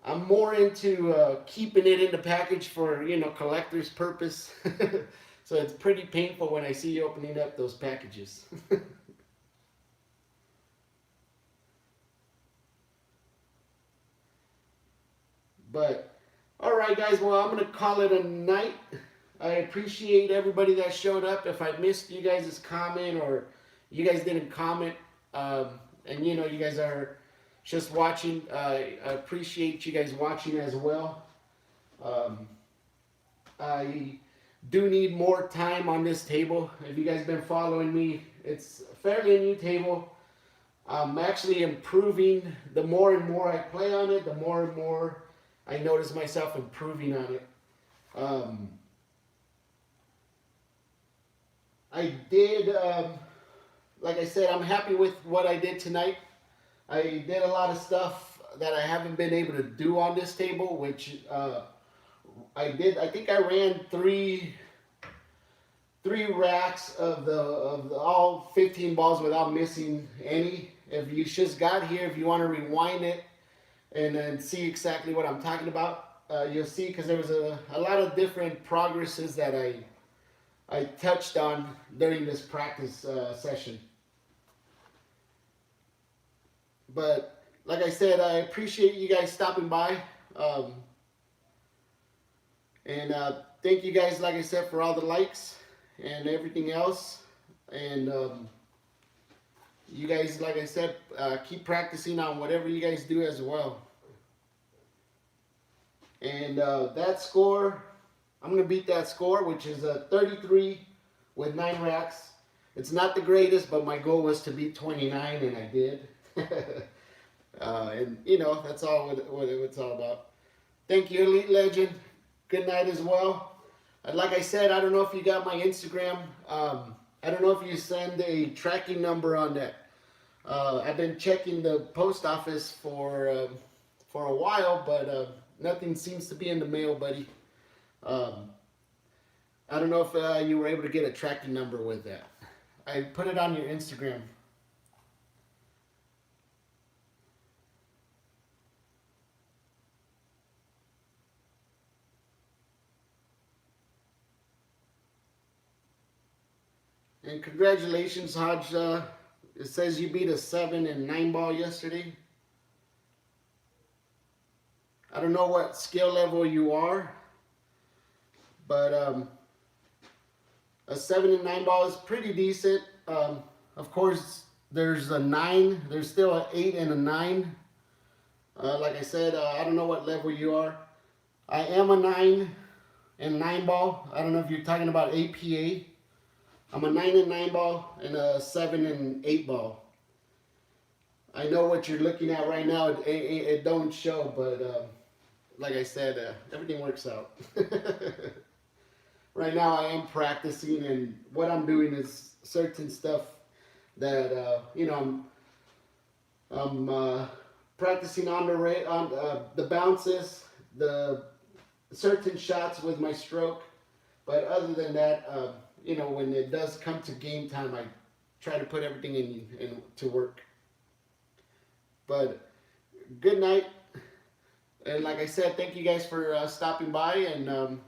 I'm more into keeping it in the package for, you know, collector's purpose. So it's pretty painful when I see you opening up those packages. But all right, guys. Well, I'm gonna call it a night. I appreciate everybody that showed up. If I missed you guys' comment or you guys didn't comment, and you know you guys are just watching, I appreciate you guys watching as well. I do need more time on this table. If you guys been following me, it's fairly a new table. I'm actually improving. The more and more I play on it, the more and more I notice myself improving on it. I did, like I said, I'm happy with what I did tonight. I did a lot of stuff that I haven't been able to do on this table, which I did. I think I ran three racks of all 15 balls without missing any. If you just got here, if you want to rewind it and then see exactly what I'm talking about, you'll see, because there was a lot of different progresses that I touched on during this practice session. But like I said, I appreciate you guys stopping by. And thank you guys, like I said, for all the likes and everything else. And you guys, like I said, keep practicing on whatever you guys do as well. And that score, I'm going to beat that score, which is a 33 with 9 racks. It's not the greatest, but my goal was to beat 29, and I did. And, you know, that's all what it's all about. Thank you, Elite Legend. Good night as well. And like I said, I don't know if you got my Instagram. I don't know if you send a tracking number on that. I've been checking the post office for a while, but nothing seems to be in the mail, buddy. I don't know if you were able to get a tracking number with that. I put it on your Instagram. And congratulations, Hodge. It says you beat a 7 and 9 ball yesterday. I don't know what skill level you are, but a 7 and 9 ball is pretty decent. Of course, there's a 9. There's still an 8 and a 9. Like I said, I don't know what level you are. I am a 9 and 9 ball. I don't know if you're talking about APA. I'm a 9 and 9 ball and a 7 and 8 ball. I know what you're looking at right now. It don't show, but like I said, everything works out. Right now I am practicing, and what I'm doing is certain stuff that, you know, I'm practicing on the bounces, the certain shots with my stroke. But other than that, you know, when it does come to game time, I try to put everything in to work. But good night. And like I said, thank you guys for stopping by and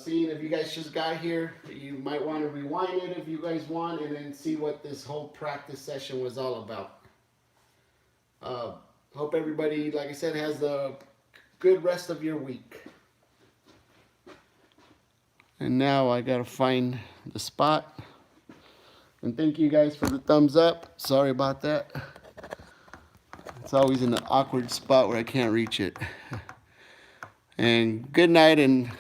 seeing. If you guys just got here, you might want to rewind it if you guys want, and then see what this whole practice session was all about. Hope everybody, like I said, has a good rest of your week. And now I gotta find the spot. And thank you guys for the thumbs up. Sorry about that. It's always in an awkward spot where I can't reach it. And good night, and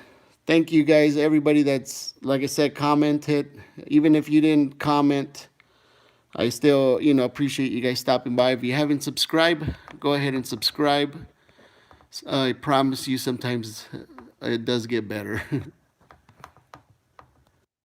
thank you guys, everybody that's, like I said, commented. Even if you didn't comment, I still, you know, appreciate you guys stopping by. If you haven't subscribed, go ahead and subscribe. I promise you sometimes it does get better.